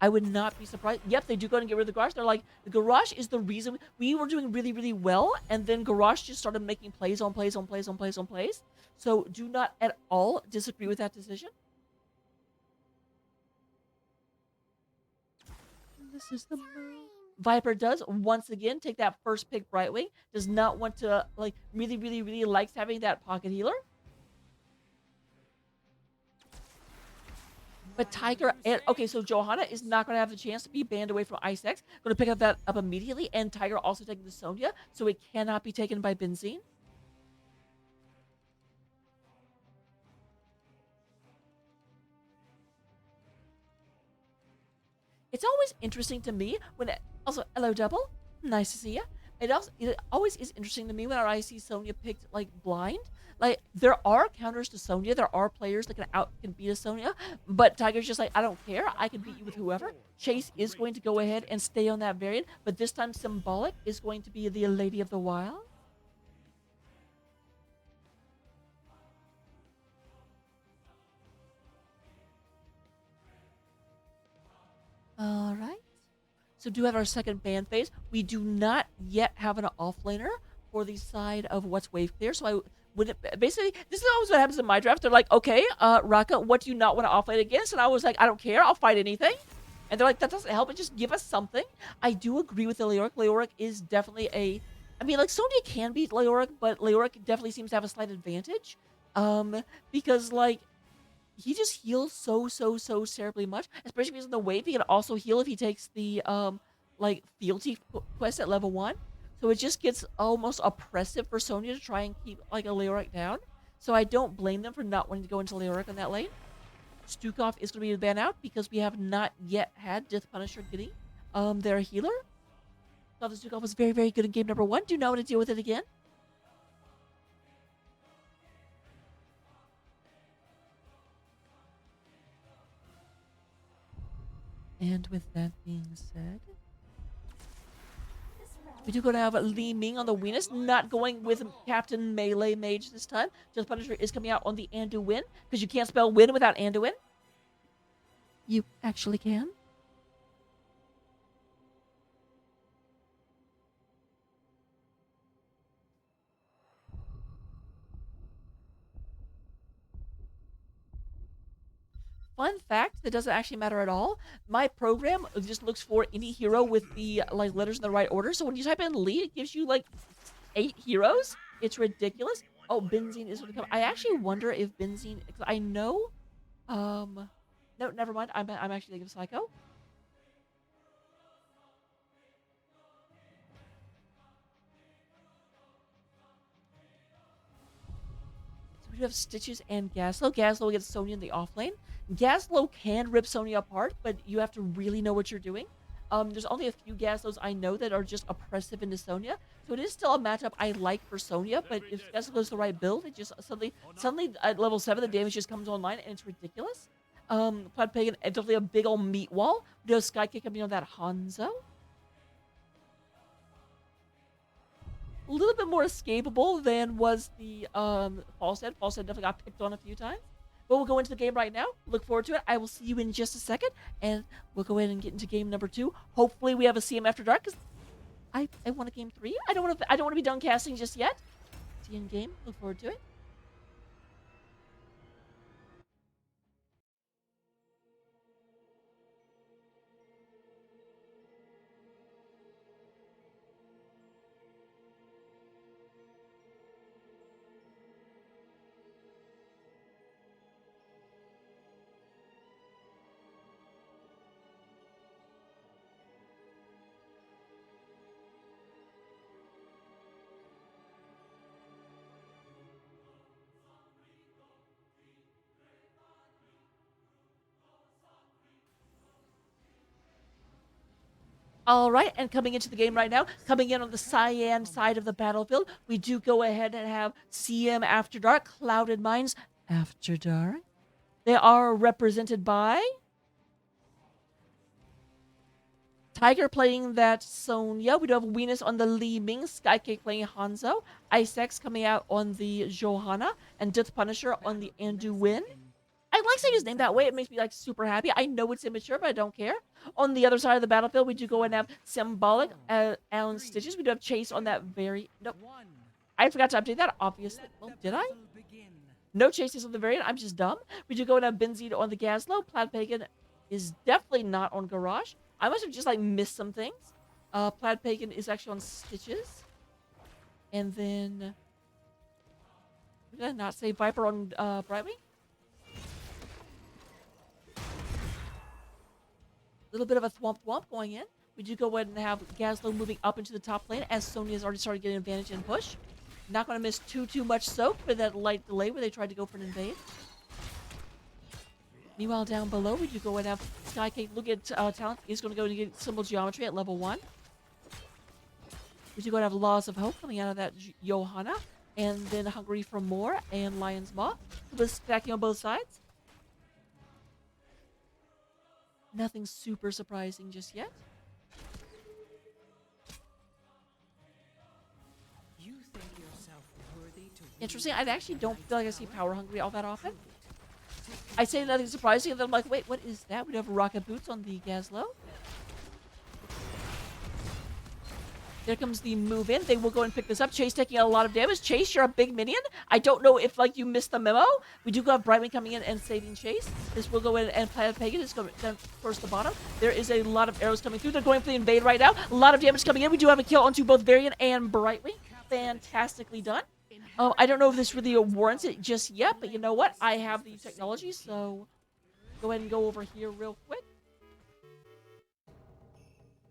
I would not be surprised. Yep, they do go and get rid of the Garage. They're like, the Garage is the reason we were doing really, really well, and then Garage just started making plays on plays on plays on plays on plays. So do not at all disagree with that decision. This is the move. Viper does once again take that first pick. Brightwing does not want to really likes having that pocket healer. But Tiger and okay, so Johanna is not going to have the chance to be banned away from Ice X. Going to pick up that up immediately, and Tiger also taking the Sonya, so it cannot be taken by Benzine. It's always interesting to me when also hello double, nice to see you. It always is interesting to me when I see Sonya picked like blind. Like there are counters to Sonya, there are players that can beat a Sonya, but Tiger's just like, I don't care, I can beat you with whoever. Chase is going to go ahead and stay on that variant, but this time Symbolic is going to be the Lady of the Wild. All right. So do have our second ban phase. We do not yet have an offlaner for the side of What's Wave Clear. So I would basically, this is always what happens in my draft. They're like, okay, Raka, what do you not want to offlane against? And I was like, I don't care. I'll fight anything. And they're like, that doesn't help. Just give us something. I do agree with the Leoric. Leoric is definitely I mean, like Sonya can beat Leoric, but Leoric definitely seems to have a slight advantage. Because like, he just heals so terribly much, especially if he's in the wave. He can also heal if he takes the like fealty quest at level 1. So it just gets almost oppressive for Sonya to try and keep like a Leoric down. So I don't blame them for not wanting to go into Leoric on that lane. Stukov is going to be banned out because we have not yet had Death Punisher getting their healer. Thought the Stukov was very, very good in game number 1. Do not want to deal with it again. And with that being said, we do go to have Li Ming on the Venus, not going with Captain Melee Mage this time. Just Punisher is coming out on the Anduin, because you can't spell win without Anduin. You actually can. Fun fact that doesn't actually matter at all. My program just looks for any hero with the like letters in the right order. So when you type in Lee, it gives you like 8 heroes. It's ridiculous. Oh, Benzine is going to come. I actually wonder if Benzine, because I know, no, never mind. I'm actually thinking of Psycho. So we do have Stitches and Gaslow. Gaslow gets Sonya in the off lane. Gaslow can rip Sonya apart, but you have to really know what you're doing. There's only a few Gaslows I know that are just oppressive into Sonya, so it is still a matchup I like for Sonya, but if Gaslow goes the right build, it just suddenly at level 7, the damage just comes online, and it's ridiculous. Plaid Pagan, definitely a big old meat wall. We have Skykick coming on that Hanzo. A little bit more escapable than was the Falsehead. Falsehead definitely got picked on a few times. But we'll go into the game right now. Look forward to it. I will see you in just a second. And we'll go ahead and get into game number 2. Hopefully we have a CM After Dark, because I want a game 3. I don't want to be done casting just yet. See you in game. Look forward to it. All right, and coming into the game right now, coming in on the Cyan side of the battlefield, we do go ahead and have CM After Dark, Clouded Minds After Dark. They are represented by Tiger playing that Sonya. We do have Venus on the Li Ming, Skykick playing Hanzo, Icex coming out on the Johanna, and Death Punisher on the Anduin. I like saying his name that way. It makes me like super happy. I know it's immature, but I don't care. On the other side of the battlefield, we do go and have Symbolic, Alan Stitches. We do have Chase on that very... Nope. I forgot to update that, obviously. Well, did I? No Chases on the variant. I'm just dumb. We do go and have Benzine on the Gaslow. Plaid Pagan is definitely not on Garage. I must have just like missed some things. Plaid Pagan is actually on Stitches. And then... Did I not say Viper on Brightwing? Little bit of a thwomp going in. We do go ahead and have Gaslow moving up into the top lane as Sonya has already started getting advantage and push. Not going to miss too much soak for that light delay where they tried to go for an invade. Meanwhile, down below, we do go ahead and have Skycake. Look at talent. He's going to go and get Symbol Geometry at level 1. We do go and have Laws of Hope coming out of that Johanna. And then Hungry for More and Lion's Maw. So stacking on both sides. Nothing super surprising just yet.
You think yourself worthy to
Interesting. I actually don't feel like I see Power Hungry all that often. I say nothing surprising, and then I'm like, wait, what is that? We have Rocket Boots on the Gaslow. There comes the move in. They will go and pick this up. Chase taking a lot of damage. Chase, you're a big minion. I don't know if like you missed the memo. We do have Brightwing coming in and saving Chase. This will go in and Plaid Pagan is going towards the bottom. There is a lot of arrows coming through. They're going for the invade right now. A lot of damage coming in. We do have a kill onto both Varian and Brightwing. Fantastically done. I don't know if this really warrants it just yet, but you know what? I have the technology, so go ahead and go over here real quick.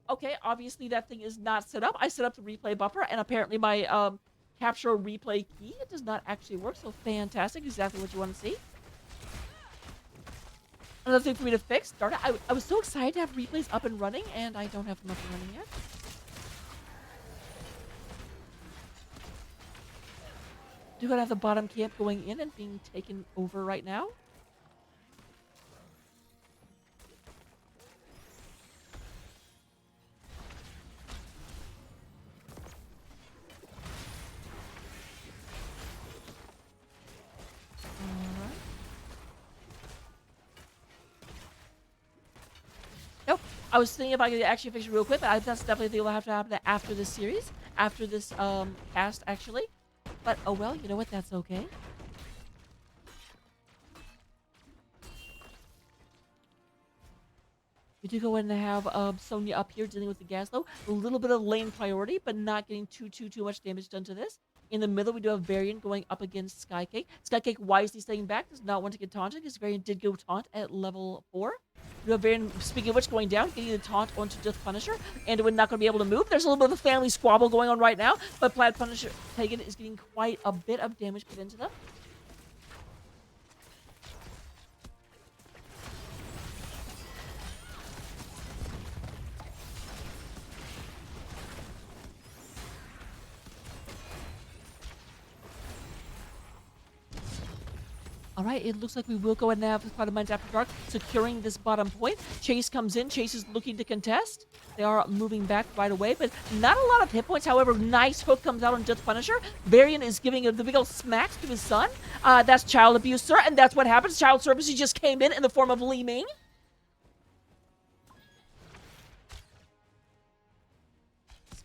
Okay, obviously that thing is not set up. I set up the replay buffer, and apparently my capture replay key does not actually work, so fantastic. Exactly what you want to see. Another thing for me to fix. Darn it, I was so excited to have replays up and running, and I don't have them up and running yet. Do gotta have the bottom camp going in and being taken over right now. Nope. I was thinking about getting actually fixed real quick, but that's definitely a thing that will have to happen after this series, after this cast actually. But oh well, you know what? That's okay. We do go in and have Sonya up here dealing with the gas low. A little bit of lane priority, but not getting too much damage done to this. In the middle, we do have Varian going up against Skycake. Skycake wisely staying back, does not want to get taunted because Varian did go taunt at level 4. We have Varian, speaking of which, going down, getting the taunt onto Death Punisher, and we're not going to be able to move. There's a little bit of a family squabble going on right now, but Plaid Punisher Pagan is getting quite a bit of damage put into them. All right, it looks like we will go ahead and have Cloud of Mines After Dark securing this bottom point. Chase comes in. Chase is looking to contest. They are moving back right away, but not a lot of hit points. However, nice hook comes out on Death Punisher. Varian is giving the big old smacks to his son. That's child abuse, sir, and that's what happens. Child services just came in the form of Li Ming.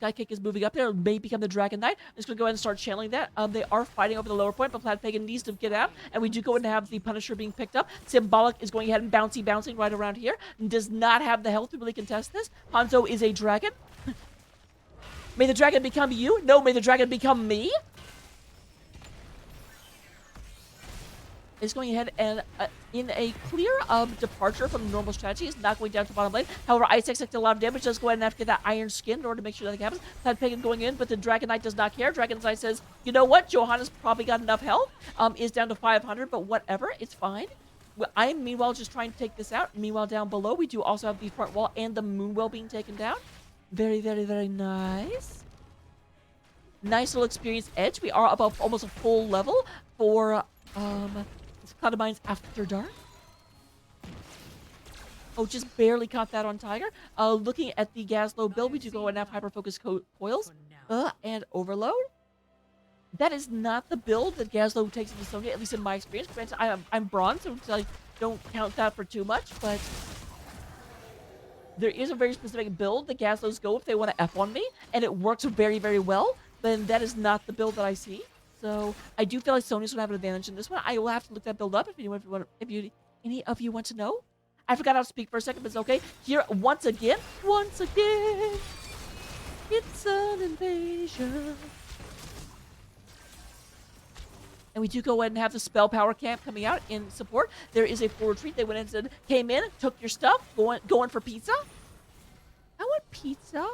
Skykick is moving up there, may become the Dragon Knight. I'm just going to go ahead and start channeling that. They are fighting over the lower point, but Plaid Pagan needs to get out, and we do go ahead and have the Punisher being picked up. Symbolic is going ahead and bouncing right around here, and does not have the health to really contest this. Hanzo is a dragon. May the dragon become you? No, may the dragon become me? Is going ahead and in a clear departure from normal strategy, is not going down to bottom lane. However, Ice takes a lot of damage, does go ahead and have to get that Iron Skin in order to make sure that happens. Plaid Pagan going in, but the Dragon Knight does not care. Dragon Knight says, you know what, Johanna's probably got enough health, is down to 500, but whatever, it's fine. I'm meanwhile just trying to take this out. Meanwhile, down below, we do also have the front wall and the Moonwell being taken down. Very, very, very nice. Nice little experience edge. We are above almost a full level for Cloud of Mines After Dark. Oh, just barely caught that on Tiger. Looking at the Gaslow build, we do go and have Hyper Focus Coils and Overload. That is not the build that Gaslow takes into Sonya, at least in my experience. Granted, I'm bronze, so I don't count that for too much, but there is a very specific build that Gaslows go if they want to F on me, and it works very, very well. Then that is not the build that I see. So I do feel like Sonya's gonna have an advantage in this one. I will have to look that build up if any of you want to know. I forgot how to speak for a second, but it's okay. Here once again, it's an invasion. And we do go ahead and have the spell power camp coming out in support. There is a full retreat. They went in and said, came in, took your stuff, going for pizza. I want pizza.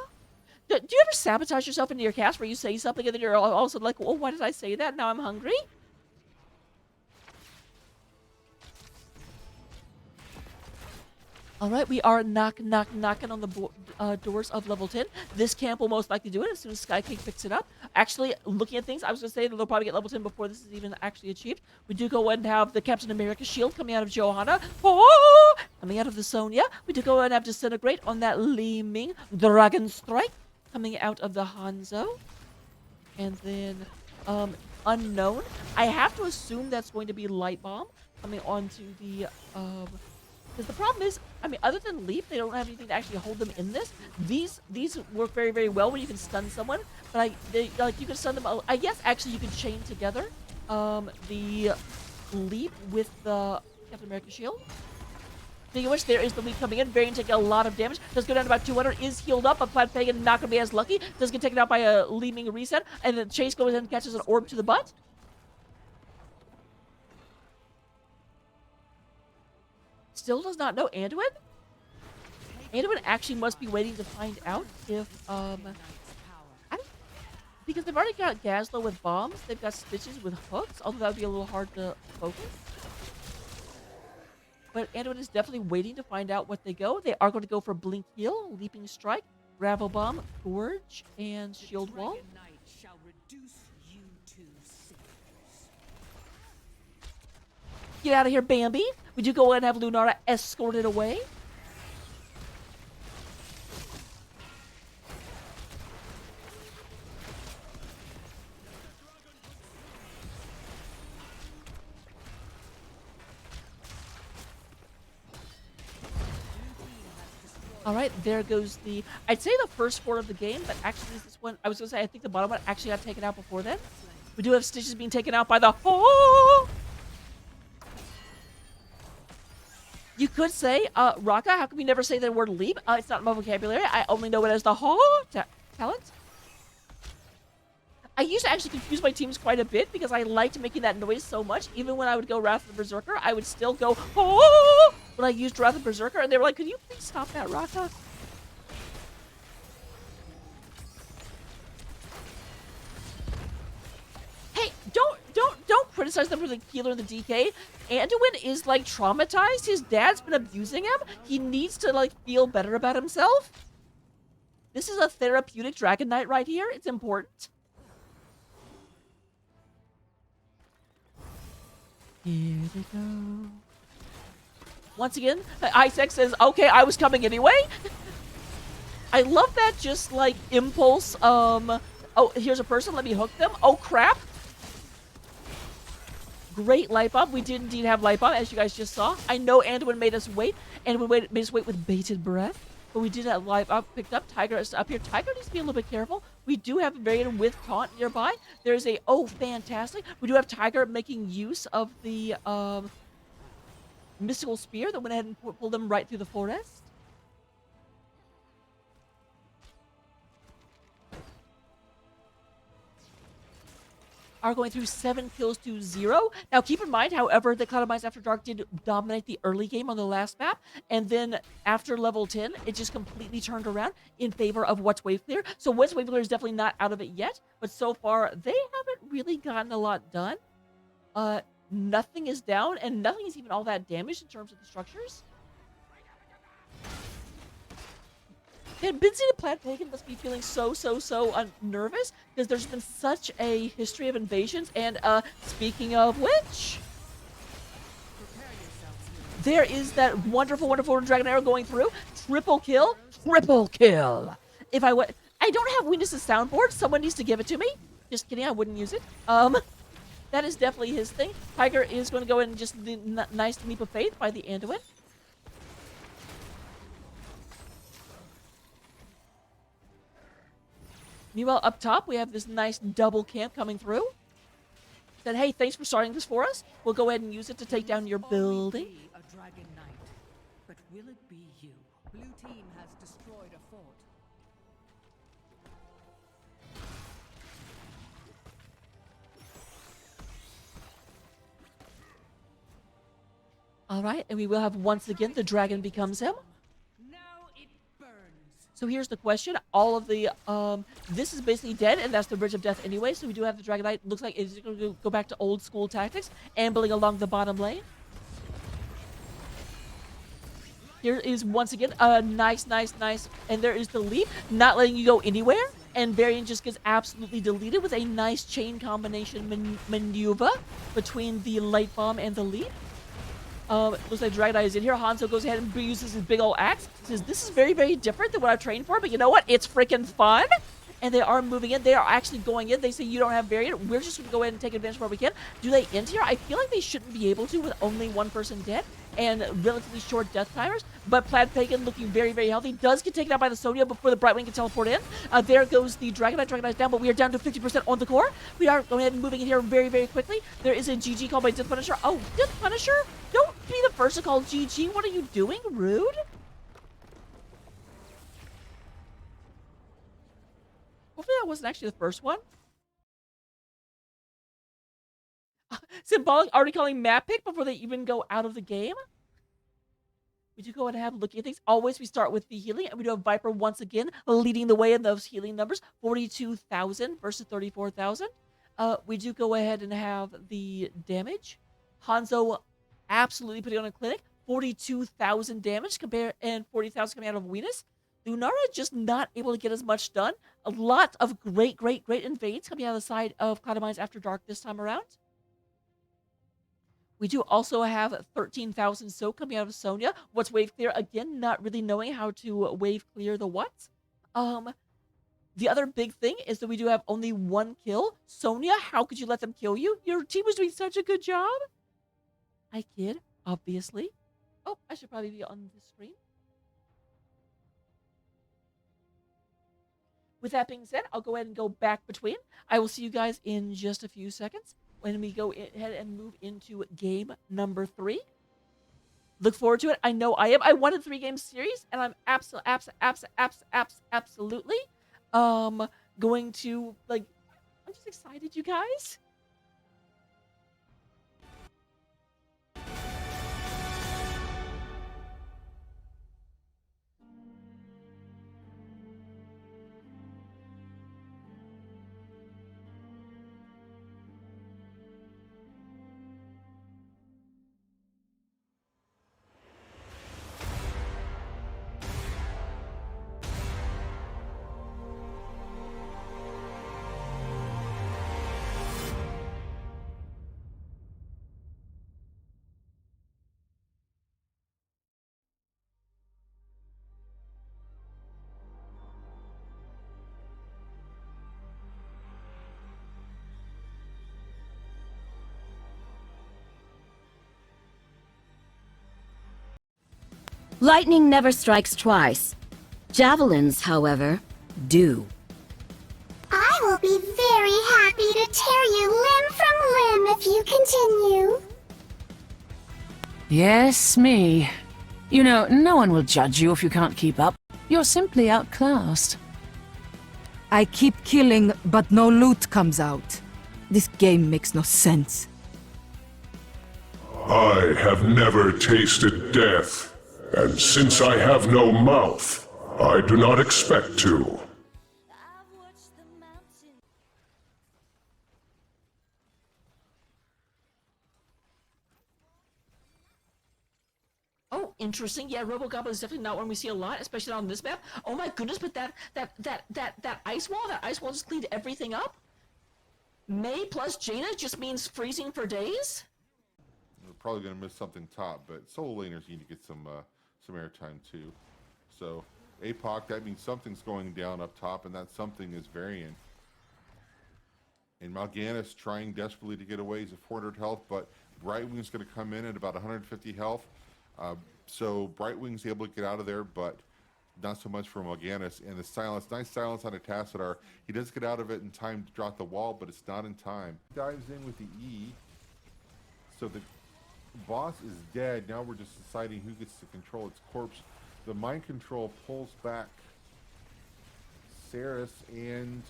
Do you ever sabotage yourself into your cast where you say something and then you're all of a sudden like, oh, why did I say that? Now I'm hungry? All right, we are knocking on the doors of level 10. This camp will most likely do it as soon as Sky King picks it up. Actually, looking at things, I was going to say that they'll probably get level 10 before this is even actually achieved. We do go ahead and have the Captain America shield coming out of Johanna. Oh! Coming out of the Sonya. We do go ahead and have Disintegrate on that Li Ming. Dragon Strike coming out of the Hanzo. And then Unknown. I have to assume that's going to be Light Bomb coming onto the... Because the problem is, I mean, other than Leap, they don't have anything to actually hold them in this. These work very, very well when you can stun someone. But you can stun them. I guess actually you can chain together the Leap with the Captain America shield. Speaking of which, there is the Leap coming in. Varian taking a lot of damage. Does go down to about 200. Is healed up, but Plaid Pagan not going to be as lucky. Does get taken out by a Li Ming reset. And then Chase goes in and catches an orb to the butt. Still does not know Anduin? Anduin actually must be waiting to find out if, because they've already got Gaslow with bombs, they've got Stitches with hooks, although that would be a little hard to focus. but Anduin is definitely waiting to find out what they go. They are going to go for Blink Heal, Leaping Strike, Gravel Bomb, Gorge, and Shield Wall.
Knight shall reduce you to cinders.
Get out of here, Bambi. Would you go ahead and have Lunara escorted away? All right, there goes the, I'd say the first 4 of the game, but actually this one, I was going to say, I think the bottom one actually got taken out before then. We do have Stitches being taken out by the, oh! You could say, Raka, how come you never say the word leap? It's not in my vocabulary. I only know it as the talent. I used to actually confuse my teams quite a bit because I liked making that noise so much. Even when I would go Wrath of the Berserker, I would still go, oh! When I used Wrath of the Berserker, and they were like, could you please stop that, Raka? Hey, don't criticize them for the healer and the DK. Anduin is, like, traumatized. His dad's been abusing him. He needs to, like, feel better about himself. This is a therapeutic Dragon Knight right here. It's important. Here they go. Once again, Isaac says, okay, I was coming anyway. I love that just, like, impulse. Oh, here's a person. Let me hook them. Oh, crap. Great light bomb. We did indeed have light bomb, as you guys just saw. I know Anduin made us wait. Anduin made us wait with bated breath. But we did have light bomb picked up. Tiger is up here. Tiger needs to be a little bit careful. We do have a variant with taunt nearby. There's a, oh, fantastic. We do have Tiger making use of the mystical spear that went ahead and pulled them right through the forest. Are going through 7 kills to 0. Now, keep in mind, however, that Cloud of Mines After Dark did dominate the early game on the last map, and then after level 10, it just completely turned around in favor of What's Wave Clear. So What's Wave Clear is definitely not out of it yet, but so far, they haven't really gotten a lot done. Nothing is down, and nothing is even all that damaged in terms of the structures. And Binsey the Plant Pagan must be feeling so nervous because there's been such a history of invasions. And speaking of which, there is that wonderful Dragon Arrow going through. Triple kill. If I don't have Weakness's soundboard. Someone needs to give it to me. Just kidding, I wouldn't use it. That is definitely his thing. Tiger is going to go in and just the nice leap of faith by the Anduin. Meanwhile, up top, we have this nice double camp coming through. Said, hey, thanks for starting this for us. We'll go ahead and use it to take down your building.
A Dragon Knight, but will it be you? Blue team has destroyed a fort.
All right, and we will have once again the dragon becomes him. So here's the question. All of the, this is basically dead, and that's the Bridge of Death anyway, so we do have the Dragon Knight. Looks like it's going to go back to old school tactics, ambling along the bottom lane. Here is, once again, a nice, and there is the leap, not letting you go anywhere, and Varian just gets absolutely deleted with a nice chain combination maneuver between the light bomb and the leap. Looks like Dragon Knight is in here. Hanzo goes ahead and uses his big old axe. Says, this is very different than what I've trained for, but you know what? It's freaking fun. And they are moving in. They are actually going in. They say you don't have Variant. We're just going to go ahead and take advantage of what we can. Do they end here? I feel like they shouldn't be able to with only one person dead and relatively short death timers. But Plaid Pagan looking very healthy. Does get taken out by the Sonya before the Brightwing can teleport in. There goes the Dragon Knight. Dragon Knight's down, but we are down to 50% on the core. We are going ahead and moving in here very quickly. There is a GG called by Death Punisher. Oh, Death Punisher? Don't be the first to call GG. What are you doing? Rude? Hopefully that wasn't actually the first one. Symbolic already calling map pick before they even go out of the game. We do go ahead and have a look at things. Always we start with the healing, and we do have Viper once again leading the way in those healing numbers. 42,000 versus 34,000. We do go ahead and have the damage. Hanzo absolutely putting on a clinic. 42,000 damage and 40,000 coming out of Venus. Lunara just not able to get as much done. A lot of great invades coming out of the side of Cloud of Mines After Dark this time around. We do also have 13,000 soak coming out of Sonya. What's wave clear? Again, not really knowing how to wave clear the what. The other big thing is that we do have only one kill. Sonya, how could you let them kill you? Your team was doing such a good job. I kid, obviously. Oh, I should probably be on the screen. With that being said, I'll go ahead and go back between. I will see you guys in just a few seconds when we go ahead and move into game number 3. Look forward to it. I know I am. I won a 3-game series, and I'm absolutely going to, like, I'm just excited, you guys.
Lightning never strikes twice. Javelins, however, do.
I will be very happy to tear you limb from limb if you continue.
Yes, me. You know, no one will judge you if you can't keep up. You're simply outclassed.
I keep killing, but no loot comes out. This game makes no sense.
I have never tasted death, and since I have no mouth, I do not expect to.
Oh, interesting. Yeah, Robogoblin is definitely not one we see a lot, especially on this map. Oh my goodness, but that ice wall just cleaned everything up. May plus Jaina just means freezing for days.
We're probably going to miss something top, but solo laners need to get some airtime too. So APOC, that means something's going down up top, and that something is Varian. And Mal'Ganis trying desperately to get away. He's at 400 health, but Brightwing's going to come in at about 150 health. So Brightwing's able to get out of there, but not so much for Mal'Ganis. And the silence, nice silence on a Tassadar. He does get out of it in time to drop the wall, but it's not in time. Dives in with the E. So the boss is dead. Now we're just deciding who gets to control its corpse. The mind control pulls back Saris, and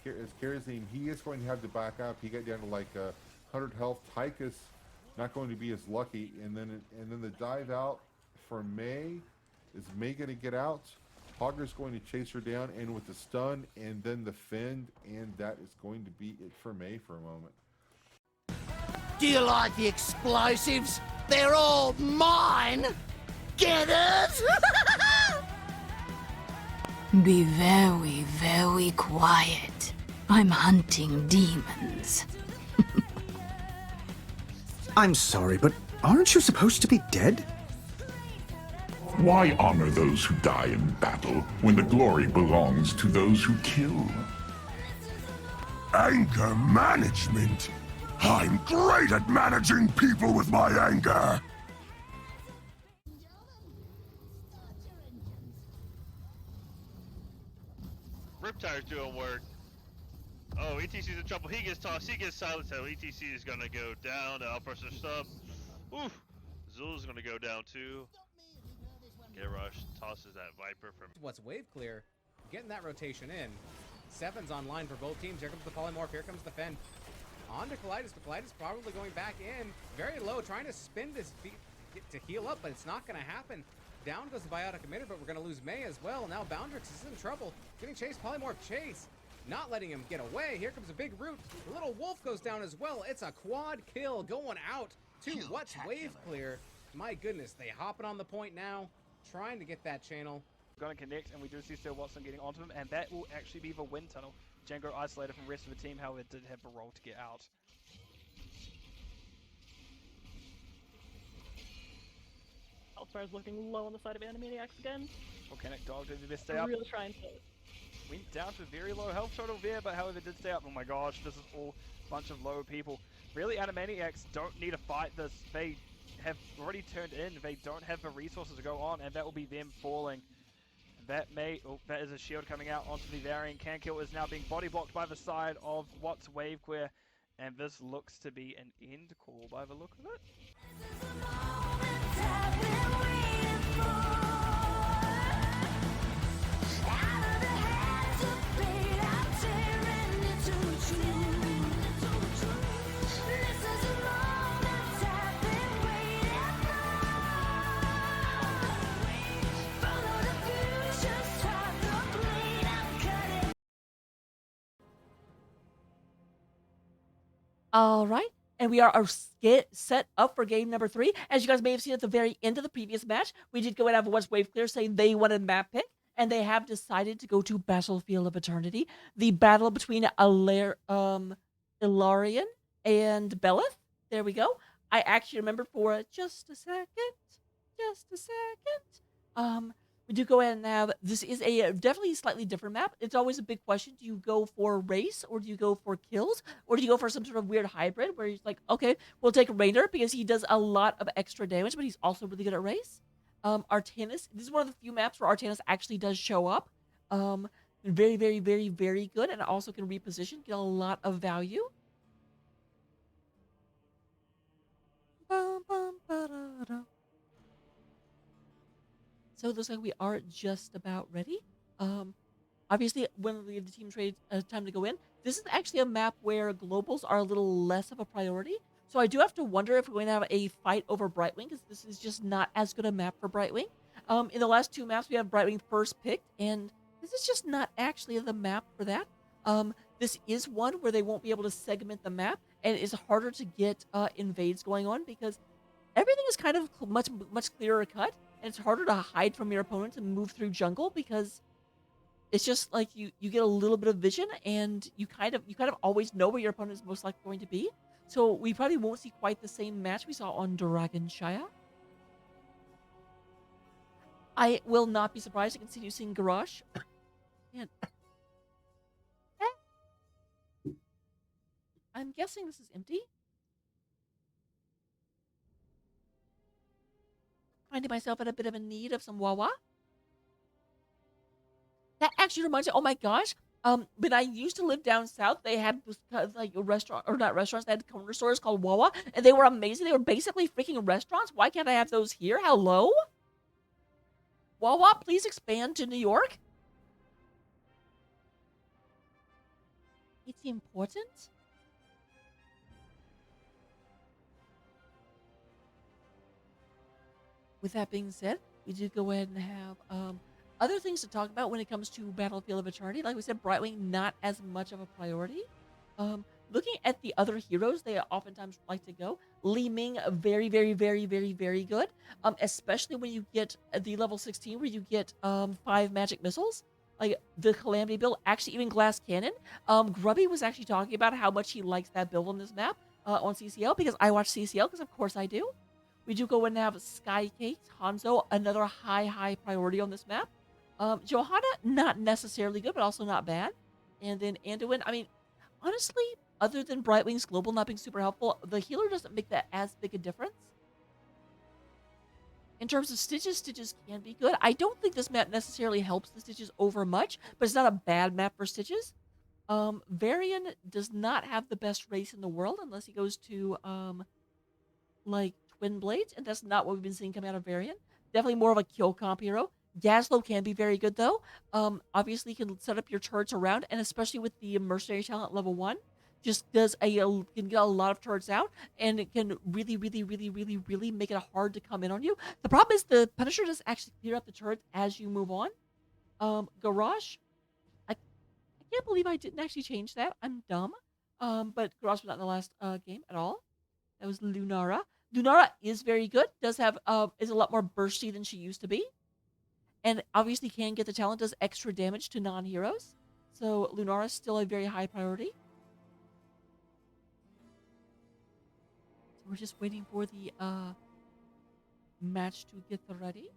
as Karazim, he is going to have to back up. He got down to like 100 health. Tychus not going to be as lucky, and then the dive out for May. Is May going to get out? Hogger's going to chase her down, and with the stun, and then the fend, and that is going to be it for May for a moment.
Do you like the explosives? They're all mine! Get it?
Be very, very quiet. I'm hunting demons.
I'm sorry, but aren't you supposed to be dead?
Why honor those who die in battle when the glory belongs to those who kill?
Anger management? I'm great at managing people with my anger!
Riptire's doing work. Oh, ETC's in trouble. He gets tossed. He gets silenced. So ETC is going to go down. The Alpha sub. Oof. Zul's going to go down too. Get rushed. Tosses that Viper from.
What's wave clear? Getting that rotation in. Seven's online for both teams. Here comes the Polymorph. Here comes the Fend. On to Kaleidos, but Kaleidos probably going back in. Very low, trying to spin this feet to heal up, but it's not going to happen. Down goes the Biotic emitter, but we're going to lose May as well. Now Boundrix is in trouble. Getting chased, Polymorph chase. Not letting him get away. Here comes a big root. The little wolf goes down as well. It's a quad kill going out to what's wave clear. My goodness, they hopping on the point now, trying to get that channel.
Going to connect, and we do see Sir Watson getting onto him, and that will actually be the wind tunnel. Django isolated from the rest of the team, however, did have a role to get out.
Hellspire's looking low on the side of Animaniacs again.
Volcanic Dog did the best stay up.
Really trying to.
Went down to very low health total there, but however did stay up. Oh my gosh, this is all a bunch of low people. Really, Animaniacs don't need to fight this. They have already turned in. They don't have the resources to go on, and that will be them falling. That may... Oh, that is a shield coming out onto the Varian. Cankill is now being body blocked by the side of Watt's Wave Queer, and this looks to be an end call by the look of it.
All right, and we are set up for game number 3. As you guys may have seen at the very end of the previous match, we did go and have West Wave Clear saying they wanted map pick, and they have decided to go to Battlefield of Eternity, the battle between Ilarion and Belith. There we go. I actually remember for just a second. We do go ahead and have, this is a definitely slightly different map. It's always a big question. Do you go for race, or do you go for kills, or do you go for some sort of weird hybrid where he's like, okay, we'll take Rainer because he does a lot of extra damage, but he's also really good at race. Artanis, this is one of the few maps where Artanis actually does show up. Very, very, very, very good, and also can reposition, get a lot of value. So it looks like we are just about ready. Obviously, when the team trades time to go in, this is actually a map where globals are a little less of a priority. So I do have to wonder if we're going to have a fight over Brightwing, because this is just not as good a map for Brightwing. In the last 2 maps, we have Brightwing first picked, and this is just not actually the map for that. This is one where they won't be able to segment the map, and it's harder to get invades going on because everything is kind of much clearer cut. And it's harder to hide from your opponents and move through jungle because it's just like you get a little bit of vision, and you kind of always know where your opponent is most likely going to be. So we probably won't see quite the same match we saw on Dragonshire. I will not be surprised to continue seeing Garage. Man. I'm guessing this is empty. Finding myself in a bit of a need of some Wawa. That actually reminds me, oh my gosh, when I used to live down south, they had like a restaurant, or not restaurants, they had corner stores called Wawa, and they were amazing. They were basically freaking restaurants. Why can't I have those here? Hello? Wawa, please expand to New York. It's important. With that being said, we did go ahead and have other things to talk about when it comes to Battlefield of Eternity. Like we said, Brightwing, not as much of a priority. Looking at the other heroes, they oftentimes like to go. Li Ming, very, very, very, very, very good. Especially when you get the level 16, where you get 5 magic missiles. Like the Calamity build, actually even Glass Cannon. Grubby was actually talking about how much he likes that build on this map on CCL, because I watch CCL, because of course I do. We do go and have Skykate, Hanzo, another high priority on this map. Johanna, not necessarily good, but also not bad. And then Anduin, I mean, honestly, other than Brightwing's Global not being super helpful, the healer doesn't make that as big a difference. In terms of Stitches, Stitches can be good. I don't think this map necessarily helps the Stitches over much, but it's not a bad map for Stitches. Varian does not have the best race in the world unless he goes to, like, Twin Blades, and that's not what we've been seeing come out of Varian. Definitely more of a kill comp hero. Gaslow can be very good, though. Obviously, you can set up your turrets around, and especially with the Mercenary Talent level 1, just can get a lot of turrets out, and it can really, really, really, really, really make it hard to come in on you. The problem is the Punisher does actually clear up the turrets as you move on. Garage, I can't believe I didn't actually change that. I'm dumb. But Garage was not in the last game at all. That was Lunara. Lunara is very good. Does have is a lot more bursty than she used to be, and obviously can get the talent. Does extra damage to non-heroes. So Lunara is still a very high priority. So we're just waiting for the match to get ready.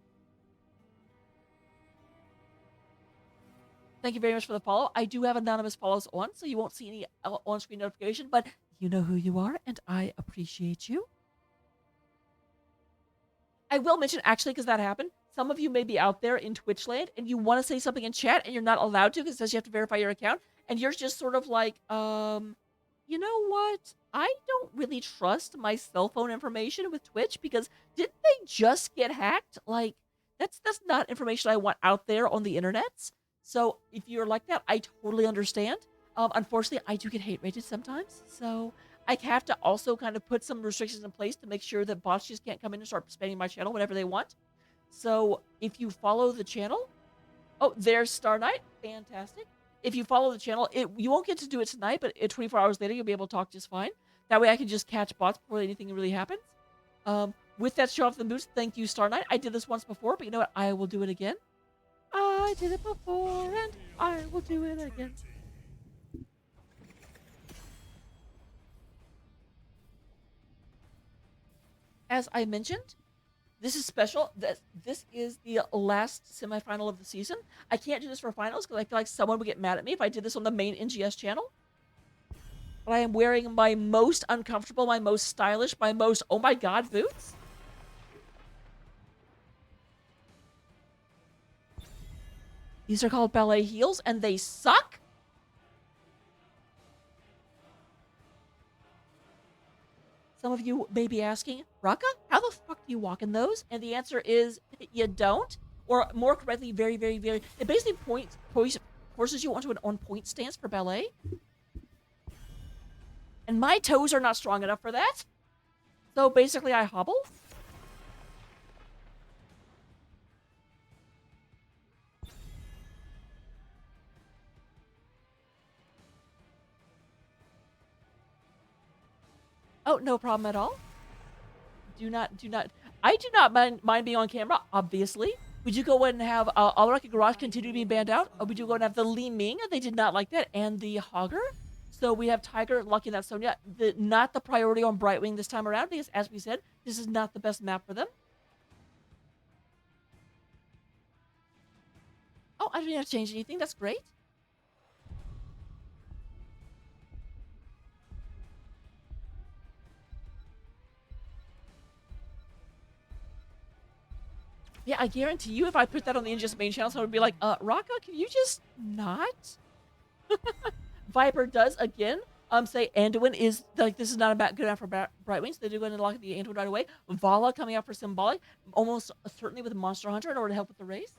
Thank you very much for the follow. I do have anonymous follows on, so you won't see any on-screen notification, but you know who you are, and I appreciate you. I will mention, actually, because that happened, some of you may be out there in Twitch land, and you want to say something in chat, and you're not allowed to because it says you have to verify your account, and you're just sort of like, you know what? I don't really trust my cell phone information with Twitch because didn't they just get hacked? Like, that's not information I want out there on the internet. So if you're like that, I totally understand. Unfortunately, I do get hate rated sometimes, so I have to also kind of put some restrictions in place to make sure that bots just can't come in and start spamming my channel whenever they want. So if you follow the channel, oh, there's Star Knight, fantastic. If you follow the channel, you won't get to do it tonight, but 24 hours later, you'll be able to talk just fine. That way I can just catch bots before anything really happens. With that show off the boots, thank you, Star Knight. I did this once before, but you know what? I will do it again. I did it before, and I will do it again. As I mentioned, this is special. This is the last semifinal of the season. I can't do this for finals because I feel like someone would get mad at me if I did this on the main NGS channel. But I am wearing my most uncomfortable, my most stylish, my most oh my god boots. These are called ballet heels, and they suck. Some of you may be asking, Raka, how the fuck do you walk in those? And the answer is, you don't. Or more correctly, very, very, very... It basically forces you onto an on-point stance for ballet. And my toes are not strong enough for that. So basically, I hobble. Oh, no problem at all. I do not mind being on camera, obviously. Would you go ahead and have Alraka Garage continue to be banned out? Or would you go and have the Li Ming? They did not like that. And the Hogger. So we have Tiger, Lucky, and that Sonya. Not the priority on Brightwing this time around, because as we said, this is not the best map for them. Oh, I didn't have to change anything. That's great. Yeah, I guarantee you if I put that on the NGS main channel, someone would be like, Raka, can you just not? Viper does, again, say Anduin is, like, this is not about good enough for Brightwing, so they do go ahead and lock the Anduin right away. Vala coming out for Symbolic, almost certainly with Monster Hunter in order to help with the race.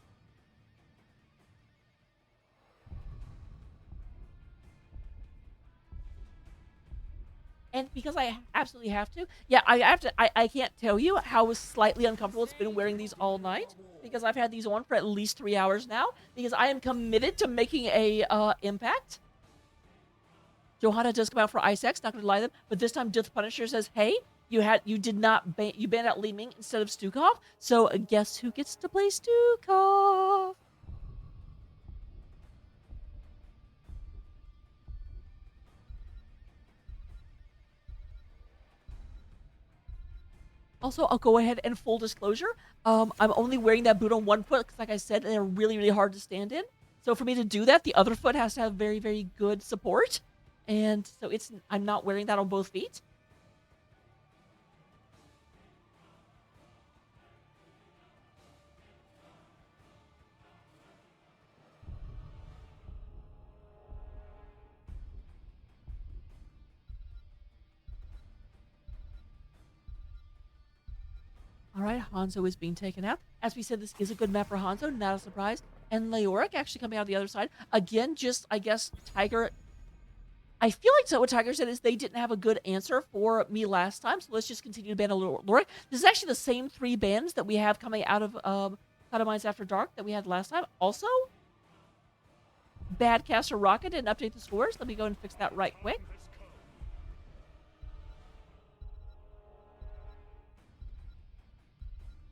And because I absolutely have to, yeah, I can't tell you how slightly uncomfortable it's been wearing these all night, because I've had these on for at least 3 hours now, because I am committed to making a impact. Johanna does come out for Ice X, not gonna lie to them, but this time Death Punisher says, hey, you banned out Li Ming instead of Stukov, so guess who gets to play Stukov? Also, I'll go ahead and full disclosure. I'm only wearing that boot on one foot because, like I said, they're really, really hard to stand in. So for me to do that, the other foot has to have very, very good support. And so I'm not wearing that on both feet. All right, Hanzo is being taken out. As we said, this is a good map for Hanzo, not a surprise. And Leoric actually coming out the other side. Again, just, I guess, Tiger... I feel like what Tiger said is they didn't have a good answer for me last time, so let's just continue to ban Leoric. This is actually the same 3 bans that we have coming out of Cloud of Mines After Dark that we had last time. Also, Badcaster Rocket didn't update the scores. Let me go and fix that right quick.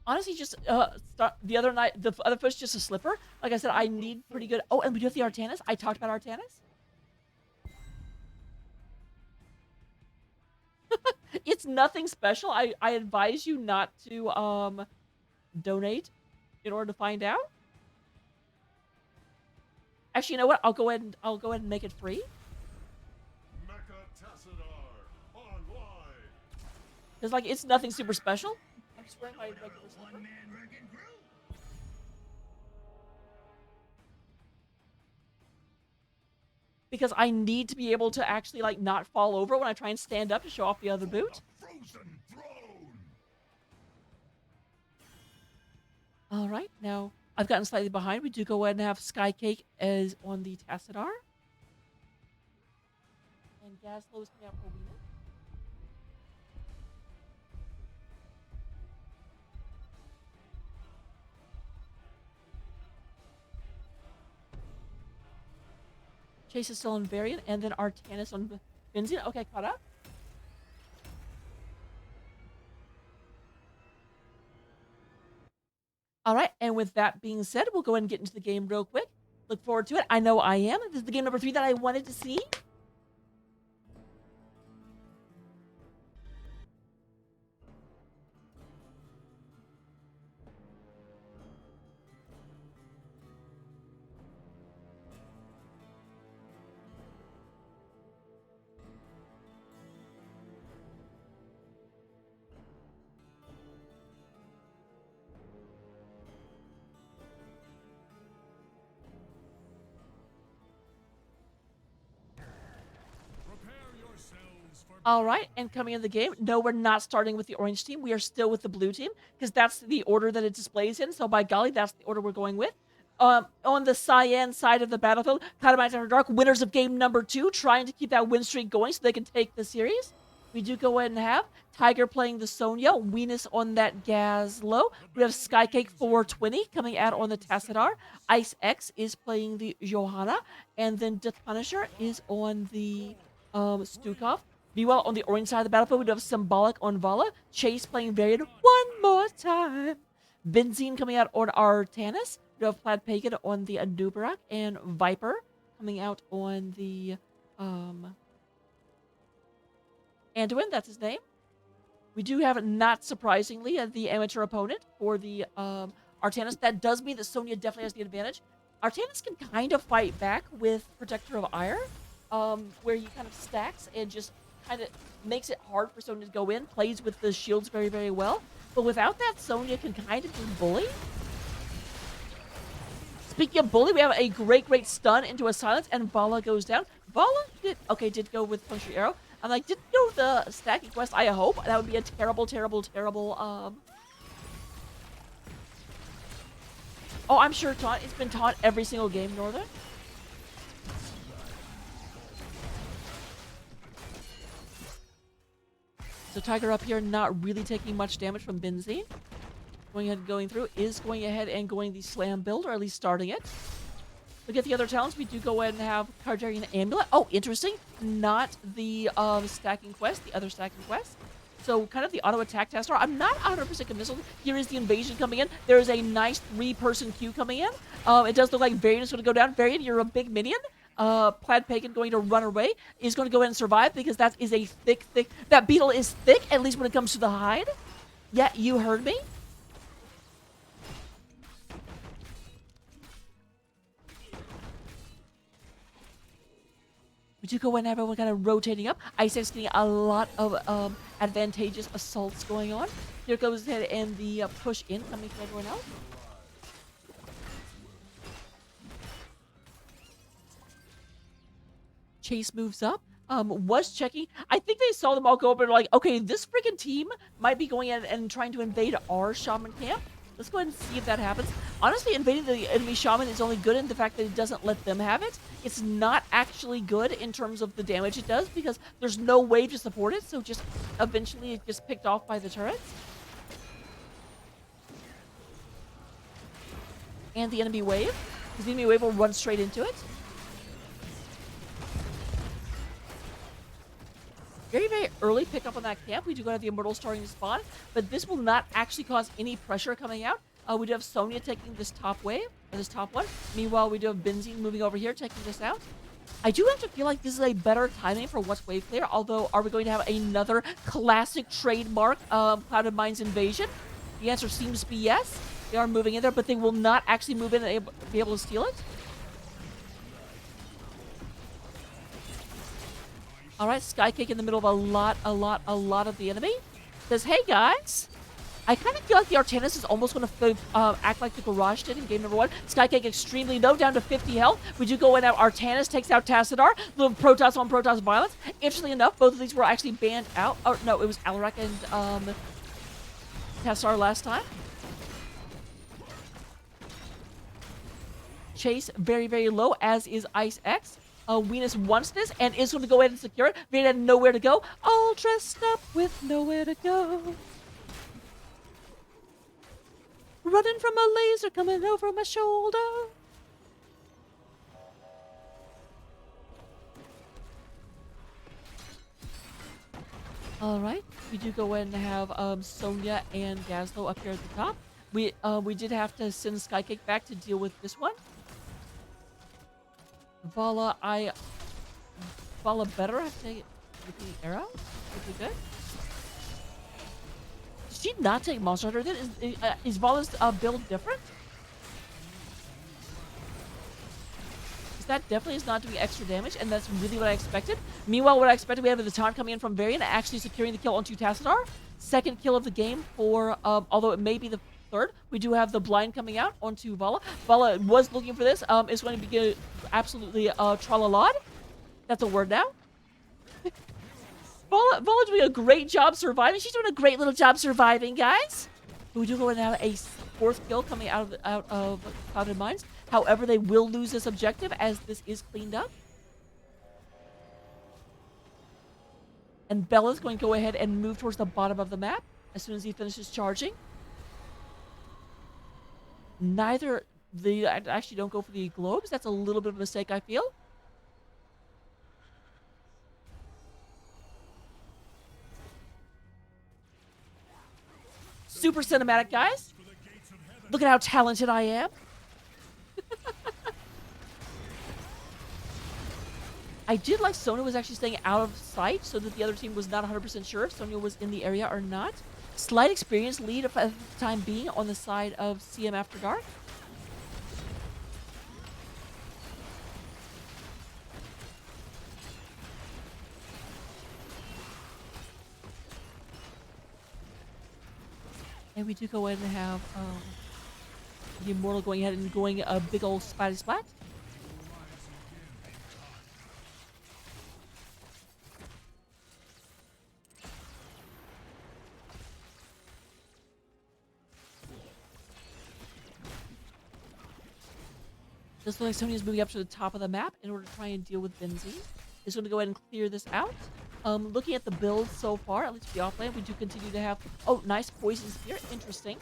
honestly just the other night, the other foot's just a slipper. Like I said, I need pretty good. Oh, and we do have the Artanis. I talked about Artanis. It's nothing special. I advise you not to donate in order to find out. Actually, you know what? I'll go ahead and make it free. Because like it's nothing super special. I'm just wearing my regular slipper. Because I need to be able to actually like not fall over when I try and stand up to show off the other boot. All right, now I've gotten slightly behind. We do go ahead and have Skycake as on the Tassadar. And Gaslow is coming out for Venus. Chase is still on Varian, and then Artanis on Benzine. Okay, caught up. All right, and with that being said, we'll go ahead and get into the game real quick. Look forward to it. I know I am. This is the game number 3 that I wanted to see. All right, and coming in the game, no, we're not starting with the orange team. We are still with the blue team because that's the order that it displays in. So by golly, that's the order we're going with. On the cyan side of the battlefield, Katamite After Dark, winners of game number 2, trying to keep that win streak going so they can take the series. We do go ahead and have Tiger playing the Sonya, Venus on that Gaslow. We have Skycake 420 coming out on the Tassadar. Ice X is playing the Johanna, and then Death Punisher is on the Stukov. Meanwhile, on the orange side of the battlefield, we do have Symbolic on Vala. Chase playing Varian one more time. Benzine coming out on Artanis. We have Plaid Pagan on the Anubarak. And Viper coming out on the Anduin, that's his name. We do have, not surprisingly, the amateur opponent for the Artanis. That does mean that Sonya definitely has the advantage. Artanis can kind of fight back with Protector of Ire, where he kind of stacks and just kind of makes it hard for Sonya to go in, plays with the shields very, very well. But without that, Sonya can kind of just bully. Speaking of bully, we have a great stun into a silence, and Vala goes down. Vala did go with Puncture Arrow. I'm like, didn't go the stacking quest, I hope. That would be a terrible. Oh, I'm sure taunt. It's been taunt every single game, Northern. So Tiger up here not really taking much damage from Benzine. Going ahead and going through, is going ahead and going the slam build, or at least starting it. Look at the other talents. We do go ahead and have Carjarian Amulet. Oh, interesting. Not the stacking quest, the other stacking quest. So kind of the auto attack tester. I'm not 100% convinced. Here is the invasion coming in. There is a nice 3-person queue coming in. It does look like Varian is going to go down. Varian, you're a big minion. Plaid Pagan going to run away, is going to go ahead and survive because that is a thick. That beetle is thick, at least when it comes to the hide. Yeah, you heard me. We do go ahead and have everyone kind of rotating up. Ice X getting a lot of advantageous assaults going on. Here goes ahead and the push in coming from everyone else. Chase moves up. Was checking. I think they saw them all go up and like, okay, this freaking team might be going in and trying to invade our shaman camp. Let's go ahead and see if that happens. Honestly, invading the enemy shaman is only good in the fact that it doesn't let them have it. It's not actually good in terms of the damage it does because there's no wave to support it, so just eventually it gets picked off by the turrets. And the enemy wave, because the enemy wave will run straight into it. Very, very early pickup on that camp. We do go to the Immortal starting to spawn, but this will not actually cause any pressure coming out. We do have Sonya taking this top wave, or this top one. Meanwhile, we do have Benzine moving over here, taking this out. I do have to feel like this is a better timing for what's wave clear, although are we going to have another classic trademark Clouded Mines invasion? The answer seems to be yes. They are moving in there, but they will not actually move in and be able to steal it. All right, Skycake in the middle of a lot of the enemy. Says, hey guys, I kind of feel like the Artanis is almost going to act like the Garage did in game number 1. Skycake extremely low, down to 50 health. We do go in now. Artanis takes out Tassadar. Little Protoss on Protoss violence. Interestingly enough, both of these were actually banned out. Or no, it was Alarak and Tassadar last time. Chase very, very low, as is Ice X. Venus wants this and is going to go ahead and secure it. Vayne had nowhere to go. All dressed up with nowhere to go. Running from a laser coming over my shoulder. All right, we do go ahead and have Sonya and Gazlo up here at the top. We did have to send Skycake back to deal with this one. Vala better have to take the arrow. Would be good. Did she not take Monster Hunter then? Is Vala's build different? That definitely is not doing extra damage, and that's really what I expected. Meanwhile, what I expected, we have the taunt coming in from Varian, actually securing the kill onto Tassadar. Second kill of the game for, although it may be the third, we do have the blind coming out onto Vala. Vala was looking for this. Is going to be absolutely tralalad. That's a word now. Vala doing a great job surviving. She's doing a great little job surviving, guys. We do go and have a fourth kill coming out of Clouded Mines. However, they will lose this objective as this is cleaned up. And Bella's going to go ahead and move towards the bottom of the map as soon as he finishes charging. Neither the actually don't go for the globes. That's a little bit of a mistake, I feel. Super cinematic, guys. Look at how talented I am. I did like Sonya was actually staying out of sight so that the other team was not 100% sure if Sonya was in the area or not. Slight experience lead at the time being on the side of CM After Dark. And we do go ahead and have the Immortal going ahead and going a big old splatty splat. This looks like Sonya is moving up to the top of the map in order to try and deal with Benzine. Is going to go ahead and clear this out. Looking at the build so far, at least for the offlane, we do continue to have... Oh, nice Poison Spear. Interesting.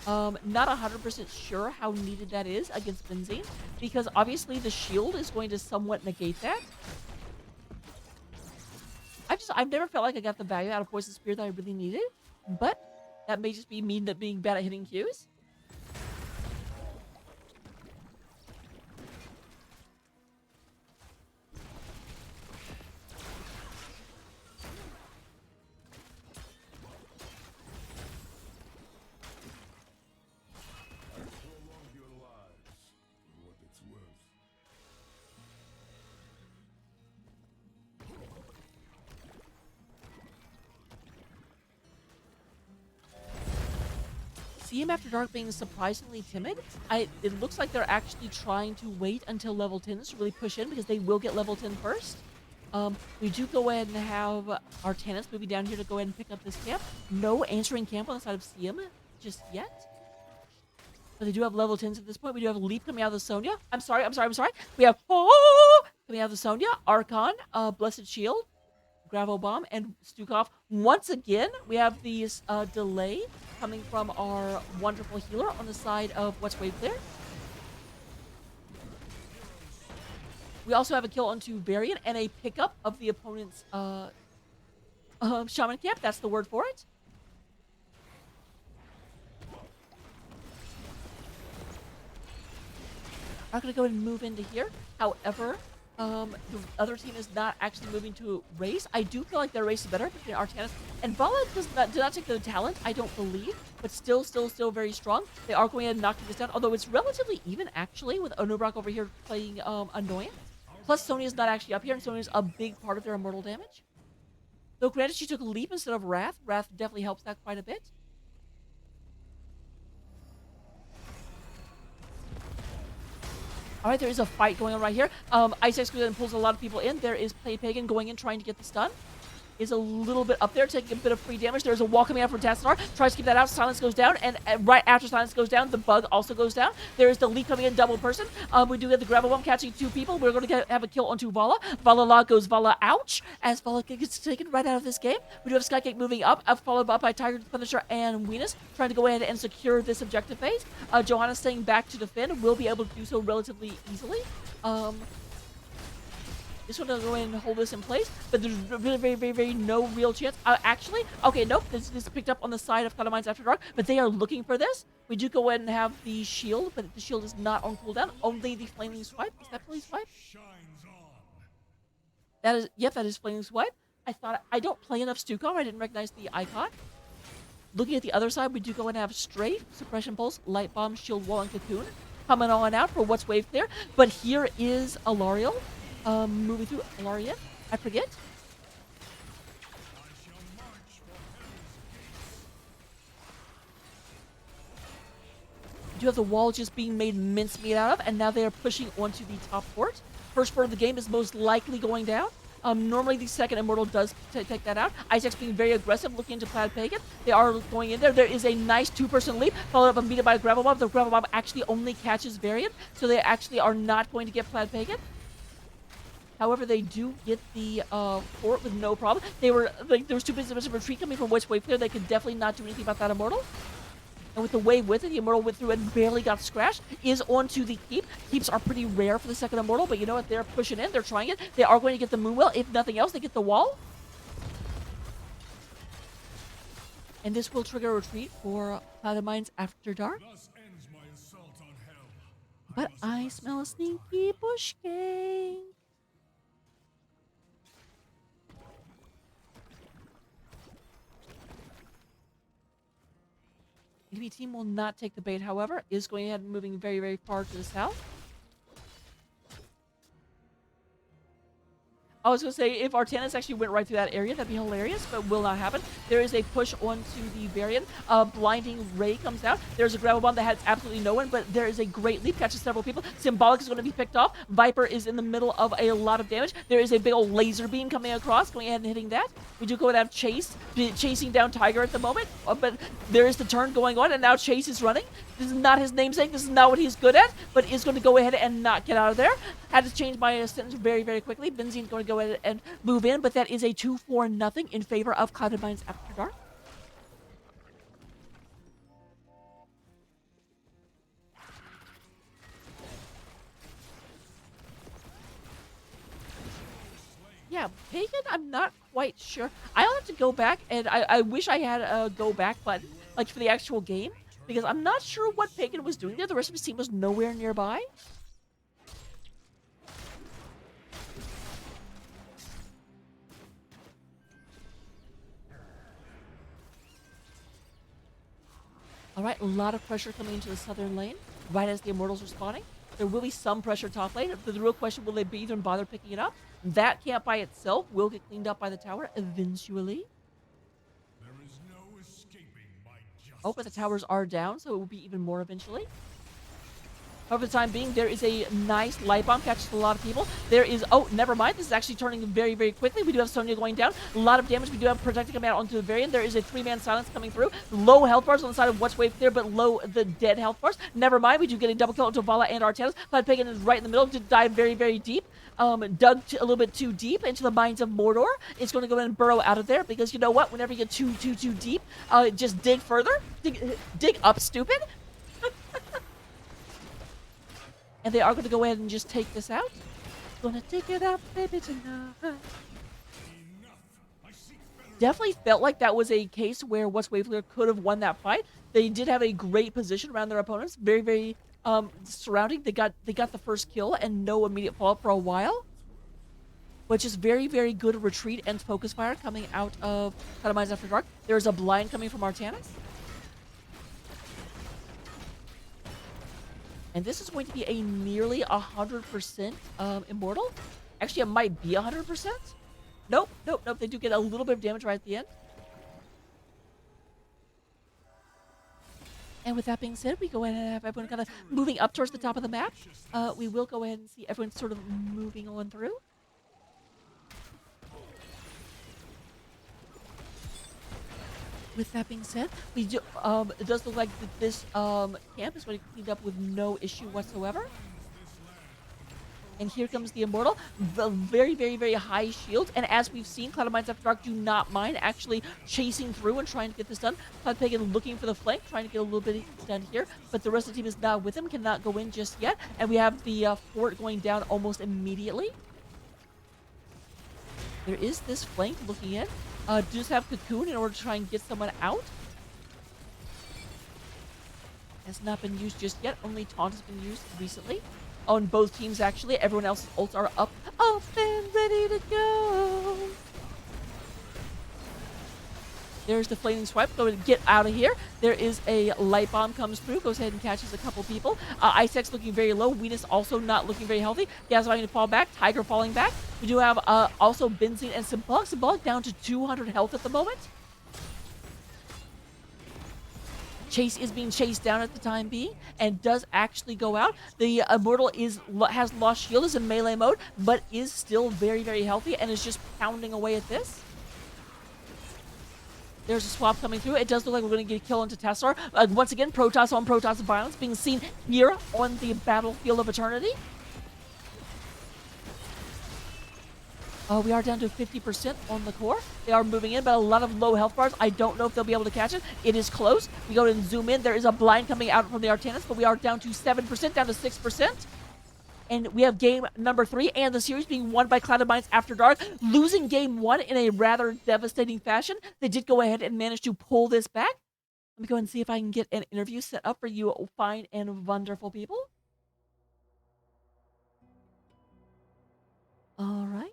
Not 100% sure how needed that is against Benzine, because obviously the shield is going to somewhat negate that. I've never felt like I got the value out of Poison Spear that I really needed, but that may just be me being bad at hitting Qs. CM After Dark being surprisingly timid. It looks like they're actually trying to wait until level 10s to really push in, because they will get level 10 first. We do go ahead and have Artanis moving down here to go ahead and pick up this camp. No answering camp on the side of CM just yet. But they do have level 10s at this point. We do have Leap coming out of the Sonya. I'm sorry. We have coming out of the Sonya, Archon, Blessed Shield, Gravel Bomb, and Stukov. Once again, we have these delay coming from our wonderful healer on the side of what's wave clear. We also have a kill onto Varian and a pickup of the opponent's shaman camp. That's the word for it. I'm going to go ahead and move into here. However, the other team is not actually moving to race. I do feel like their race is better between Artanis and Vala did not take the talent, I don't believe, but still very strong. They are going ahead and knocking this down, although it's relatively even actually with Onubrak over here playing Annoyance. Plus, Sonia's not actually up here, and Sonia's a big part of their immortal damage. Though granted, she took Leap instead of Wrath. Wrath definitely helps that quite a bit. All right, there is a fight going on right here. Ice X goes in and pulls a lot of people in. There is Play Pagan going in, trying to get the stun. Is a little bit up there, taking a bit of free damage. There's a wall coming out from Tassadar. Tries to keep that out. Silence goes down, and right after Silence goes down, the bug also goes down. There is the leap coming in, double person. We do get the grapple bomb catching 2 people. We're going to have a kill onto Vala. Vala La goes Vala ouch, as Vala gets taken right out of this game. We do have Skykick moving up, followed up by Tiger, Punisher, and Venus, trying to go ahead and secure this objective phase. Johanna staying back to defend, will be able to do so relatively easily. Just want to go in and hold this in place, but there's really very no real chance. Actually, okay, nope, this is picked up on the side of Cloud Mines After Dark, but they are looking for this. We do go ahead and have the shield, but the shield is not on cooldown, only the Flaming Swipe. Is that Flaming Swipe? That is, yep, that is Flaming Swipe. I don't play enough Stukov, I didn't recognize the icon. Looking at the other side, we do go and have Strafe, Suppression Pulse, Light Bomb, Shield Wall, and Cocoon coming on out for what's wave clear. But here is Alariel. Moving through Alarian, I forget. You have the wall just being made mincemeat out of, and now they are pushing onto the top fort. First fort of the game is most likely going down. Normally the second Immortal does take that out. Isaac's being very aggressive, looking into Plaid Pagan. They are going in there. There is a nice 2-person leap, followed up immediately by a Gravel Bomb. The Gravel Bomb actually only catches Varian, so they actually are not going to get Plaid Pagan. However, they do get the fort with no problem. They were like, there was too busy of retreat coming from West Wave Clear. They could definitely not do anything about that Immortal. And with the wave with it, the Immortal went through and barely got scratched. Is onto the keep. Keeps are pretty rare for the second Immortal, but you know what? They're pushing in. They're trying it. They are going to get the Moonwell. If nothing else, they get the wall. And this will trigger a retreat for Cloud Mines After Dark. But I smell a sneaky bush gang. Enemy team will not take the bait, however, is going ahead and moving very far to the south. I was going to say, if Artanis actually went right through that area, that'd be hilarious, but will not happen. There is a push onto the Varian. Blinding Ray comes out. There's a Gravel Bomb that has absolutely no one, but there is a great leap, catches several people. Symbolic is going to be picked off. Viper is in the middle of a lot of damage. There is a big old laser beam coming across, going ahead and hitting that. We do go and have Chase chasing down Tiger at the moment, but there is the turn going on, and now Chase is running. This is not his namesake. This is not what he's good at, but is going to go ahead and not get out of there. Had to change my sentence very quickly. Benzine's going to go ahead and move in, but that is a 2-4-0 in favor of Clouded Mines After Dark. Yeah, Pagan, I'm not quite sure. I'll have to go back, and I wish I had a go back button, like for the actual game, because I'm not sure what Pagan was doing there. The rest of his team was nowhere nearby. Alright, a lot of pressure coming into the southern lane, right as the Immortals are spawning. There will be some pressure top lane, but the real question, will they be even bother picking it up? That camp by itself will get cleaned up by the tower eventually.
There is no escaping my justice.
Oh, but the towers are down, so it will be even more eventually. However, for the time being, there is a nice light bomb, catches a lot of people. There is, oh, never mind. This is actually turning very quickly. We do have Sonya going down. A lot of damage. We do have Protecting coming out onto the Varian. There is a 3-man silence coming through. Low health bars on the side of what's wave clear, but low the dead health bars. Never mind. We do get a double kill onto Vala and Artanis. Cloud Pagan is right in the middle. Did dive very deep. Dug a little bit too deep into the mines of Mordor. It's going to go in and burrow out of there because you know what? Whenever you get too deep, just dig further. Dig up, stupid. And they are going to go ahead and just take this out. Gonna take it out, baby, tonight.
I seek better
definitely felt like that was a case where West Wavelair could have won that fight. They did have a great position around their opponents, very, very surrounding. They got the first kill and no immediate follow-up for a while, which is very, very good retreat and focus fire coming out of Cloud of Mines After Dark. There's a blind coming from Artanis. And this is going to be a nearly 100% immortal. Actually, it might be 100%. Nope. They do get a little bit of damage right at the end. And with that being said, we go ahead and have everyone kind of moving up towards the top of the map. We will go ahead and see everyone sort of moving on through. With that being said, we do, it does look like that this camp is going to be cleaned up with no issue whatsoever. And here comes the Immortal, the very, very, very high shield. And as we've seen, Cloud of Mines After Dark do not mind actually chasing through and trying to get this done. Cloud Pagan looking for the flank, trying to get a little bit done here. But the rest of the team is not with him, cannot go in just yet. And we have the fort going down almost immediately. There is this flank looking in. Just have Cocoon in order to try and get someone out. Has not been used just yet. Only Taunt has been used recently. On both teams, actually. Everyone else's ults are up and ready to go. There's the flaming swipe. Go and get out of here. There is a light bomb comes through. Goes ahead and catches a couple people. Icex looking very low. Venus also not looking very healthy. Gaz going to fall back. Tiger falling back. We do have also Benzine and Symbolic. Symbolic down to 200 health at the moment. Chase is being chased down at the time being and does actually go out. The Immortal has lost shield, is in melee mode, but is still very, very healthy and is just pounding away at this. There's a swap coming through. It does look like we're going to get a kill into Tessar. Once again, Protoss on Protoss violence being seen here on the Battlefield of Eternity. We are down to 50% on the core. They are moving in, but a lot of low health bars. I don't know if they'll be able to catch it. It is close. We go and zoom in. There is a blind coming out from the Artanis, but we are down to 7%, down to 6%. And we have game number 3 and the series being won by Cloud of Mines After Dark, losing game 1 in a rather devastating fashion. They did go ahead and manage to pull this back. Let me go and see if I can get an interview set up for you fine and wonderful people. All right.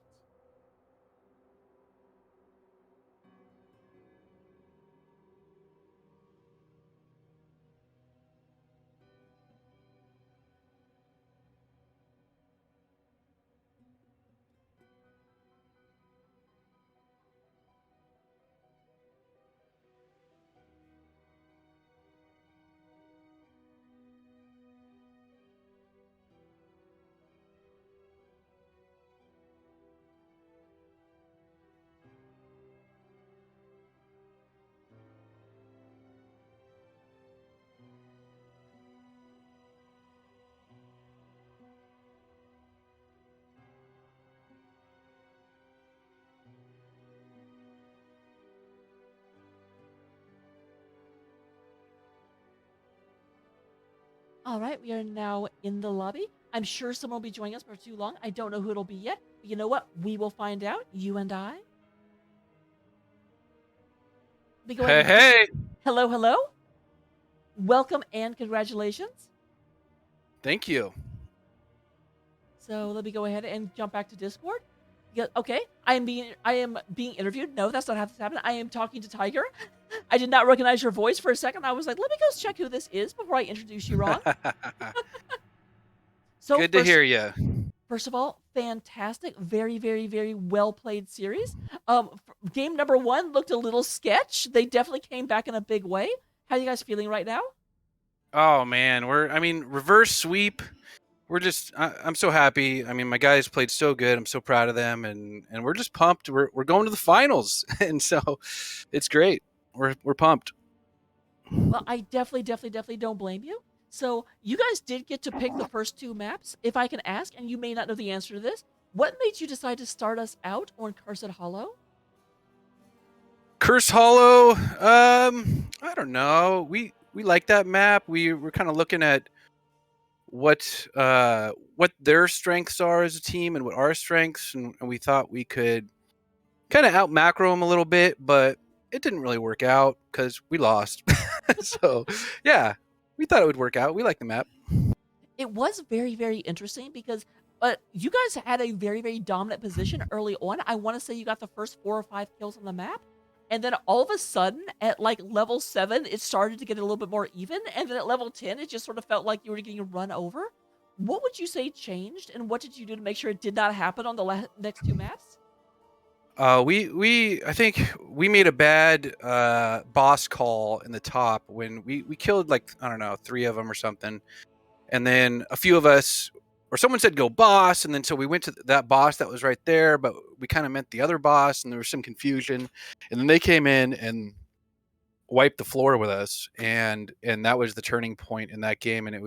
All right, we are now in the lobby. I'm sure someone will be joining us for too long. I don't know who it'll be yet, but you know what? We will find out, you and I.
Hey.
Hello, hello. Welcome and congratulations.
Thank you.
So let me go ahead and jump back to Discord. Yeah, okay, I am being interviewed. No, that's not how this happened. I am talking to Tiger. I did not recognize your voice for a second. I was like, let me go check who this is before I introduce you wrong. So
good to hear you.
First of all, fantastic. Very, very, very well played series. Game number 1 looked a little sketch. They definitely came back in a big way. How are you guys feeling right now?
Oh man, reverse sweep. I'm so happy. I mean, my guys played so good. I'm so proud of them, and we're just pumped. We're going to the finals, and so it's great. We're pumped.
Well, I definitely don't blame you. So you guys did get to pick the first 2 maps, if I can ask, and you may not know the answer to this. What made you decide to start us out on Cursed Hollow?
Curse Hollow. I don't know. We like that map. We're kind of looking at what their strengths are as a team and what our strengths, and we thought we could kind of out macro them a little bit, but it didn't really work out because we lost. So yeah, we thought it would work out. We like the map.
It was very, very interesting because you guys had a very, very dominant position early on. I want to say you got the first 4 or 5 kills on the map. And then all of a sudden, at like level 7, it started to get a little bit more even. And then at level 10, it just sort of felt like you were getting run over. What would you say changed? And what did you do to make sure it did not happen on the next 2 maps?
I think we made a bad boss call in the top when we killed like, I don't know, 3 of them or something. And then a few of us, or someone said go boss, and then so we went to that boss that was right there, but we kind of meant the other boss, and there was some confusion. And then they came in and wiped the floor with us, and that was the turning point in that game. And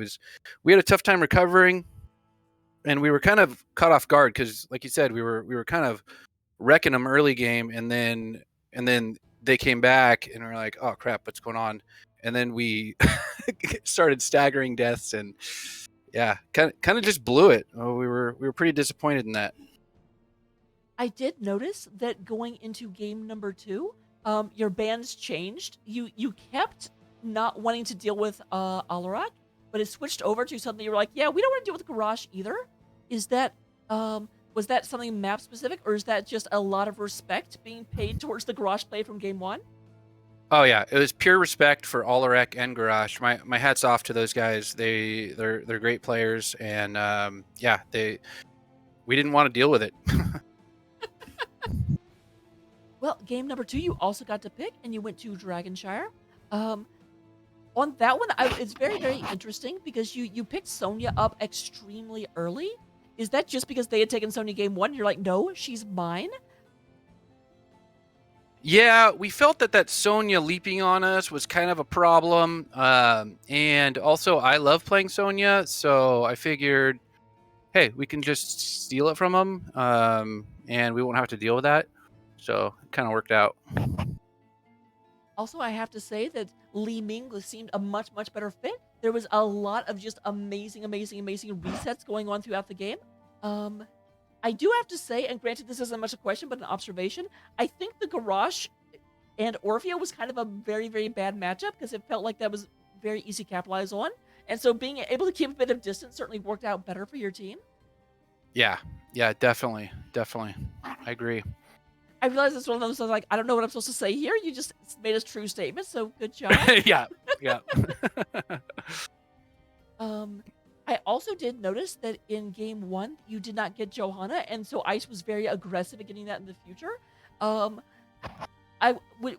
we had a tough time recovering, and we were kind of caught off guard because, like you said, we were kind of wrecking them early game, and then they came back, and we're like, oh crap, what's going on? And then we started staggering deaths, and yeah, kind of just blew it. We were pretty disappointed in that.
I did notice that going into game number 2, your bans changed. You kept not wanting to deal with Alarak, but it switched over to something you were like, yeah, we don't want to deal with Garrosh either. Is that was that something map specific, or is that just a lot of respect being paid towards the Garrosh play from game 1?
Oh yeah, it was pure respect for Alarak and Garrosh. My hats off to those guys. They're great players, and yeah, we didn't want to deal with it.
Well, game number 2, you also got to pick, and you went to Dragonshire. On that one, it's very, very interesting because you picked Sonya up extremely early. Is that just because they had taken Sonya game 1? You're like, no, she's mine?
Yeah, we felt that Sonya leaping on us was kind of a problem. And also, I love playing Sonya, so I figured, hey, we can just steal it from them, and we won't have to deal with that. So it kind of worked out.
Also, I have to say that Li Ming seemed a much, much better fit. There was a lot of just amazing, amazing, amazing resets going on throughout the game. I do have to say, and granted this isn't much a question, but an observation, I think the Garrosh and Orphea was kind of a very, very bad matchup because it felt like that was very easy to capitalize on. And so being able to keep a bit of distance certainly worked out better for your team.
Yeah, definitely. I agree.
I realize it's one of those, like, I don't know what I'm supposed to say here. You just made a true statement, so good job.
Yeah.
I also did notice that in game 1, you did not get Johanna, and so Ice was very aggressive at getting that in the future.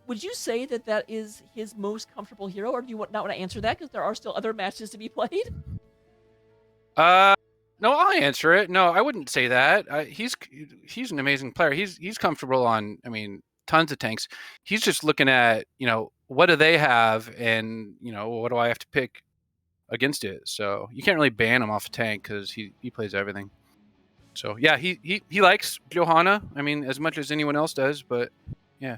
Would you say that is his most comfortable hero, or do you not want to answer that because there are still other matches to be played?
No, I'll answer it. No, I wouldn't say that. He's an amazing player. He's comfortable on, I mean, tons of tanks. He's just looking at, what do they have, and what do I have to pick against it. So you can't really ban him off a tank because he plays everything. So yeah, he likes Johanna. I mean, as much as anyone else does, but yeah,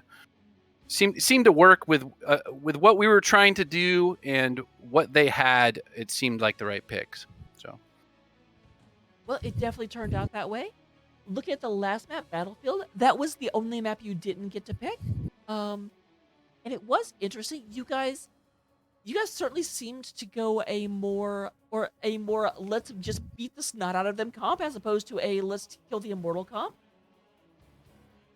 seemed to work with what we were trying to do and what they had. It seemed like the right picks. So.
Well, it definitely turned out that way. Looking at the last map, Battlefield, that was the only map you didn't get to pick. And it was interesting. You guys certainly seemed to go a more let's just beat the snot out of them comp as opposed to a let's kill the immortal comp.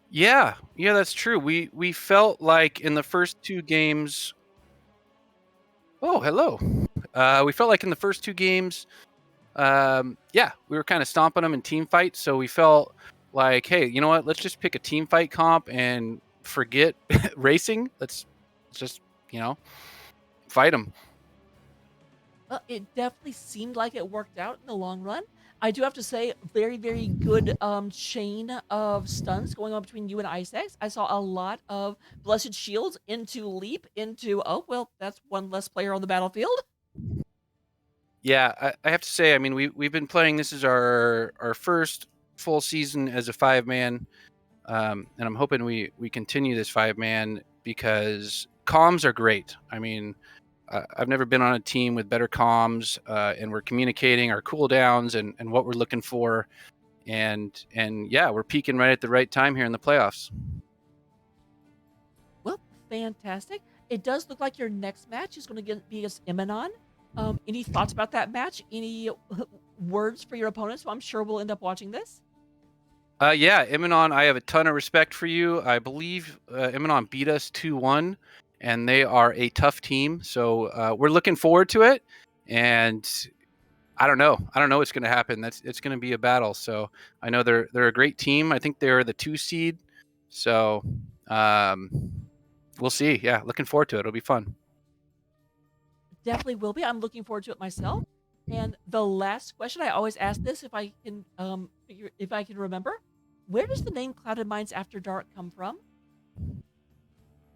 Yeah, that's true. We felt like in the first 2 games. Oh, hello. We felt like in the first 2 games, yeah, we were kind of stomping them in team fights. So we felt like, hey, you know what? Let's just pick a team fight comp and forget racing. Let's just, fight them.
Well, it definitely seemed like it worked out in the long run. I do have to say, very, very good chain of stuns going on between you and Icex. I saw a lot of Blessed Shields into Leap, into, oh, well, that's one less player on the battlefield.
Yeah, I have to say, I mean, we've been playing, this is our first full season as a 5-man, and I'm hoping we continue this 5-man because comms are great. I mean, I've never been on a team with better comms, and we're communicating our cooldowns and what we're looking for, and yeah, we're peaking right at the right time here in the playoffs.
fantastic. It does look like your next match is going to be against Eminon. Any thoughts about that match? Any words for your opponents? So I'm sure we'll end up watching this.
Yeah, Eminon, I have a ton of respect for you. I believe Eminon beat us 2-1, and they are a tough team. So we're looking forward to it. And I don't know what's going to happen. It's going to be a battle. So I know they're a great team. I think they're the 2 seed. So we'll see. Yeah, looking forward to it. It'll be fun.
Definitely will be. I'm looking forward to it myself. And the last question, I always ask this if I can if I can remember. Where does the name Clouded Minds After Dark come from?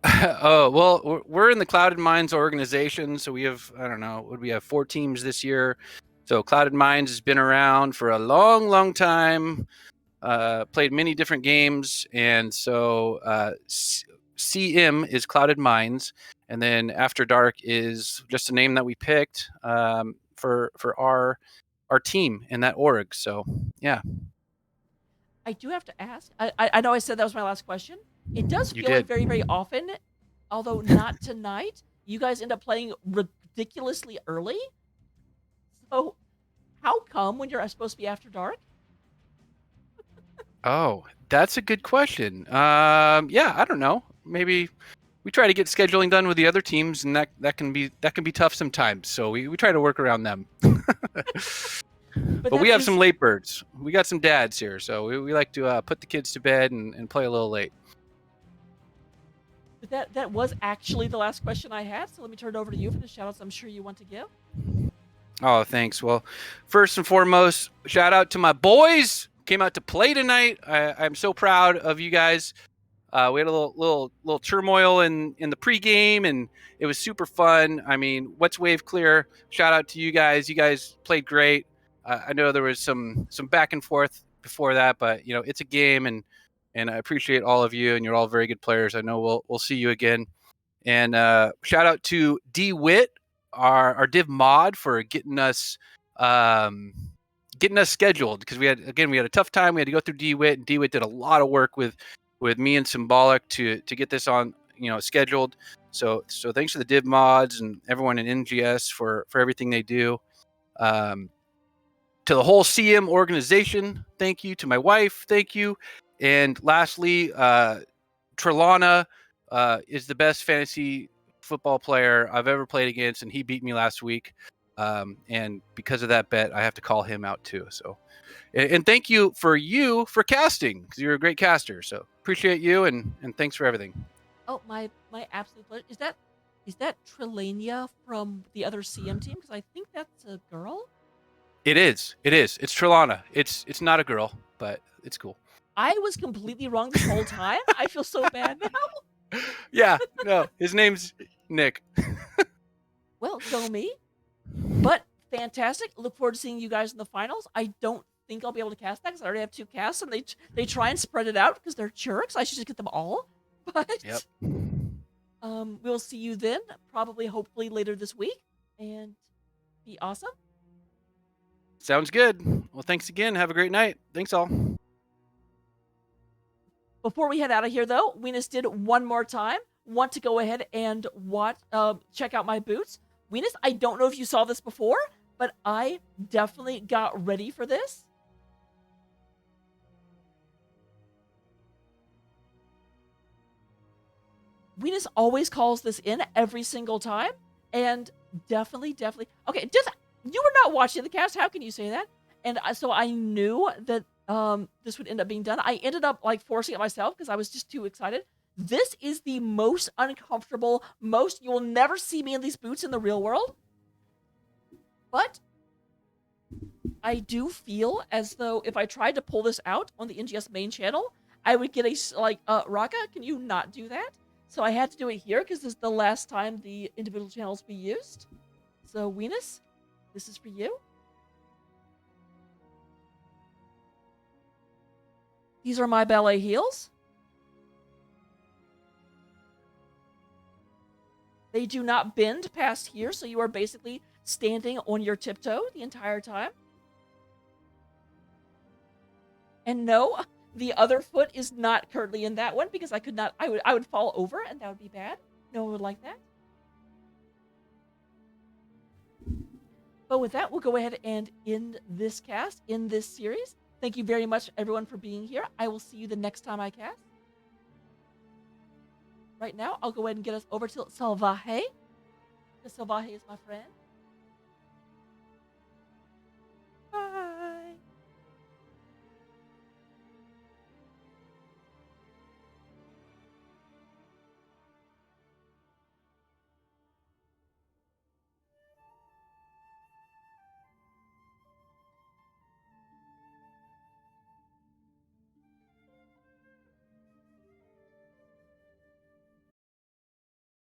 Oh, well, we're in the Clouded Minds organization, so we have, I don't know, we have 4 teams this year. So Clouded Minds has been around for a long, long time, played many different games, and so CM is Clouded Minds, and then After Dark is just a name that we picked for our team in that org. So yeah.
I do have to ask. I know I said that was my last question. It does
You
feel like
did.
very, very often, although not tonight, you guys end up playing ridiculously early. So how come when you're supposed to be after dark?
Oh, that's a good question. Yeah, I don't know. Maybe we try to get scheduling done with the other teams, and that can be tough sometimes. So we try to work around them. But we have some late birds. We got some dads here, so we like to put the kids to bed and play a little late.
But that was actually the last question I had. So let me turn it over to you for the shout outs I'm sure you want to give.
Oh, thanks. Well, first and foremost, shout out to my boys. Came out to play tonight. I'm so proud of you guys. We had a little turmoil in the pregame, and it was super fun. I mean, what's wave clear? Shout out to you guys. You guys played great. I know there was some back and forth before that, but you know it's a game, and I appreciate all of you, and you're all very good players. I know we'll see you again. And shout out to D Witt, our div mod, for getting us scheduled, because we had a tough time. We had to go through D Witt, and D Witt did a lot of work with me and Symbolic to get this on scheduled. So thanks to the div mods and everyone in NGS for everything they do. To the whole CM organization, thank you. To my wife, thank you. And lastly, Trelana is the best fantasy football player I've ever played against, and he beat me last week. And because of that bet, I have to call him out too. So, and thank you for casting, because you're a great caster. So appreciate you, and thanks for everything.
Oh, my absolute pleasure. Is that Trelania from the other CM team? Because I think that's a girl.
It is. It's Trelana. It's not a girl, but it's cool.
I was completely wrong this whole time. I feel so bad now.
Yeah, no, his name's Nick.
Well, go me. But fantastic. Look forward to seeing you guys in the finals. I don't think I'll be able to cast that because I already have 2 casts, and they try and spread it out because they're jerks. I should just get them all. But
yep.
We'll see you then, probably, hopefully later this week, and be awesome.
Sounds good. Well, thanks again. Have a great night. Thanks all.
Before we head out of here, though, Venus did one more time want to go ahead and check out my boots. Venus, I don't know if you saw this before, but I definitely got ready for this. Venus always calls this in every single time, and definitely. Okay, you were not watching the cast. How can you say that? And so I knew that this would end up being done. I ended up forcing it myself because I was just too excited. This is the most uncomfortable, you will never see me in these boots in the real world. But I do feel as though if I tried to pull this out on the NGS main channel, I would get Raka, can you not do that? So I had to do it here because this is the last time the individual channels be used. So Venus, this is for you. These are my ballet heels. They do not bend past here, so you are basically standing on your tiptoe the entire time. And no, The other foot is not currently in that one because I could not. I would fall over and that would be bad. No one would like that. But with that, we'll go ahead and end this cast, in this series. Thank you very much, everyone, for being here. I will see you the next time I cast. Right now, I'll go ahead and get us over to Salvaje. Because Salvaje is my friend.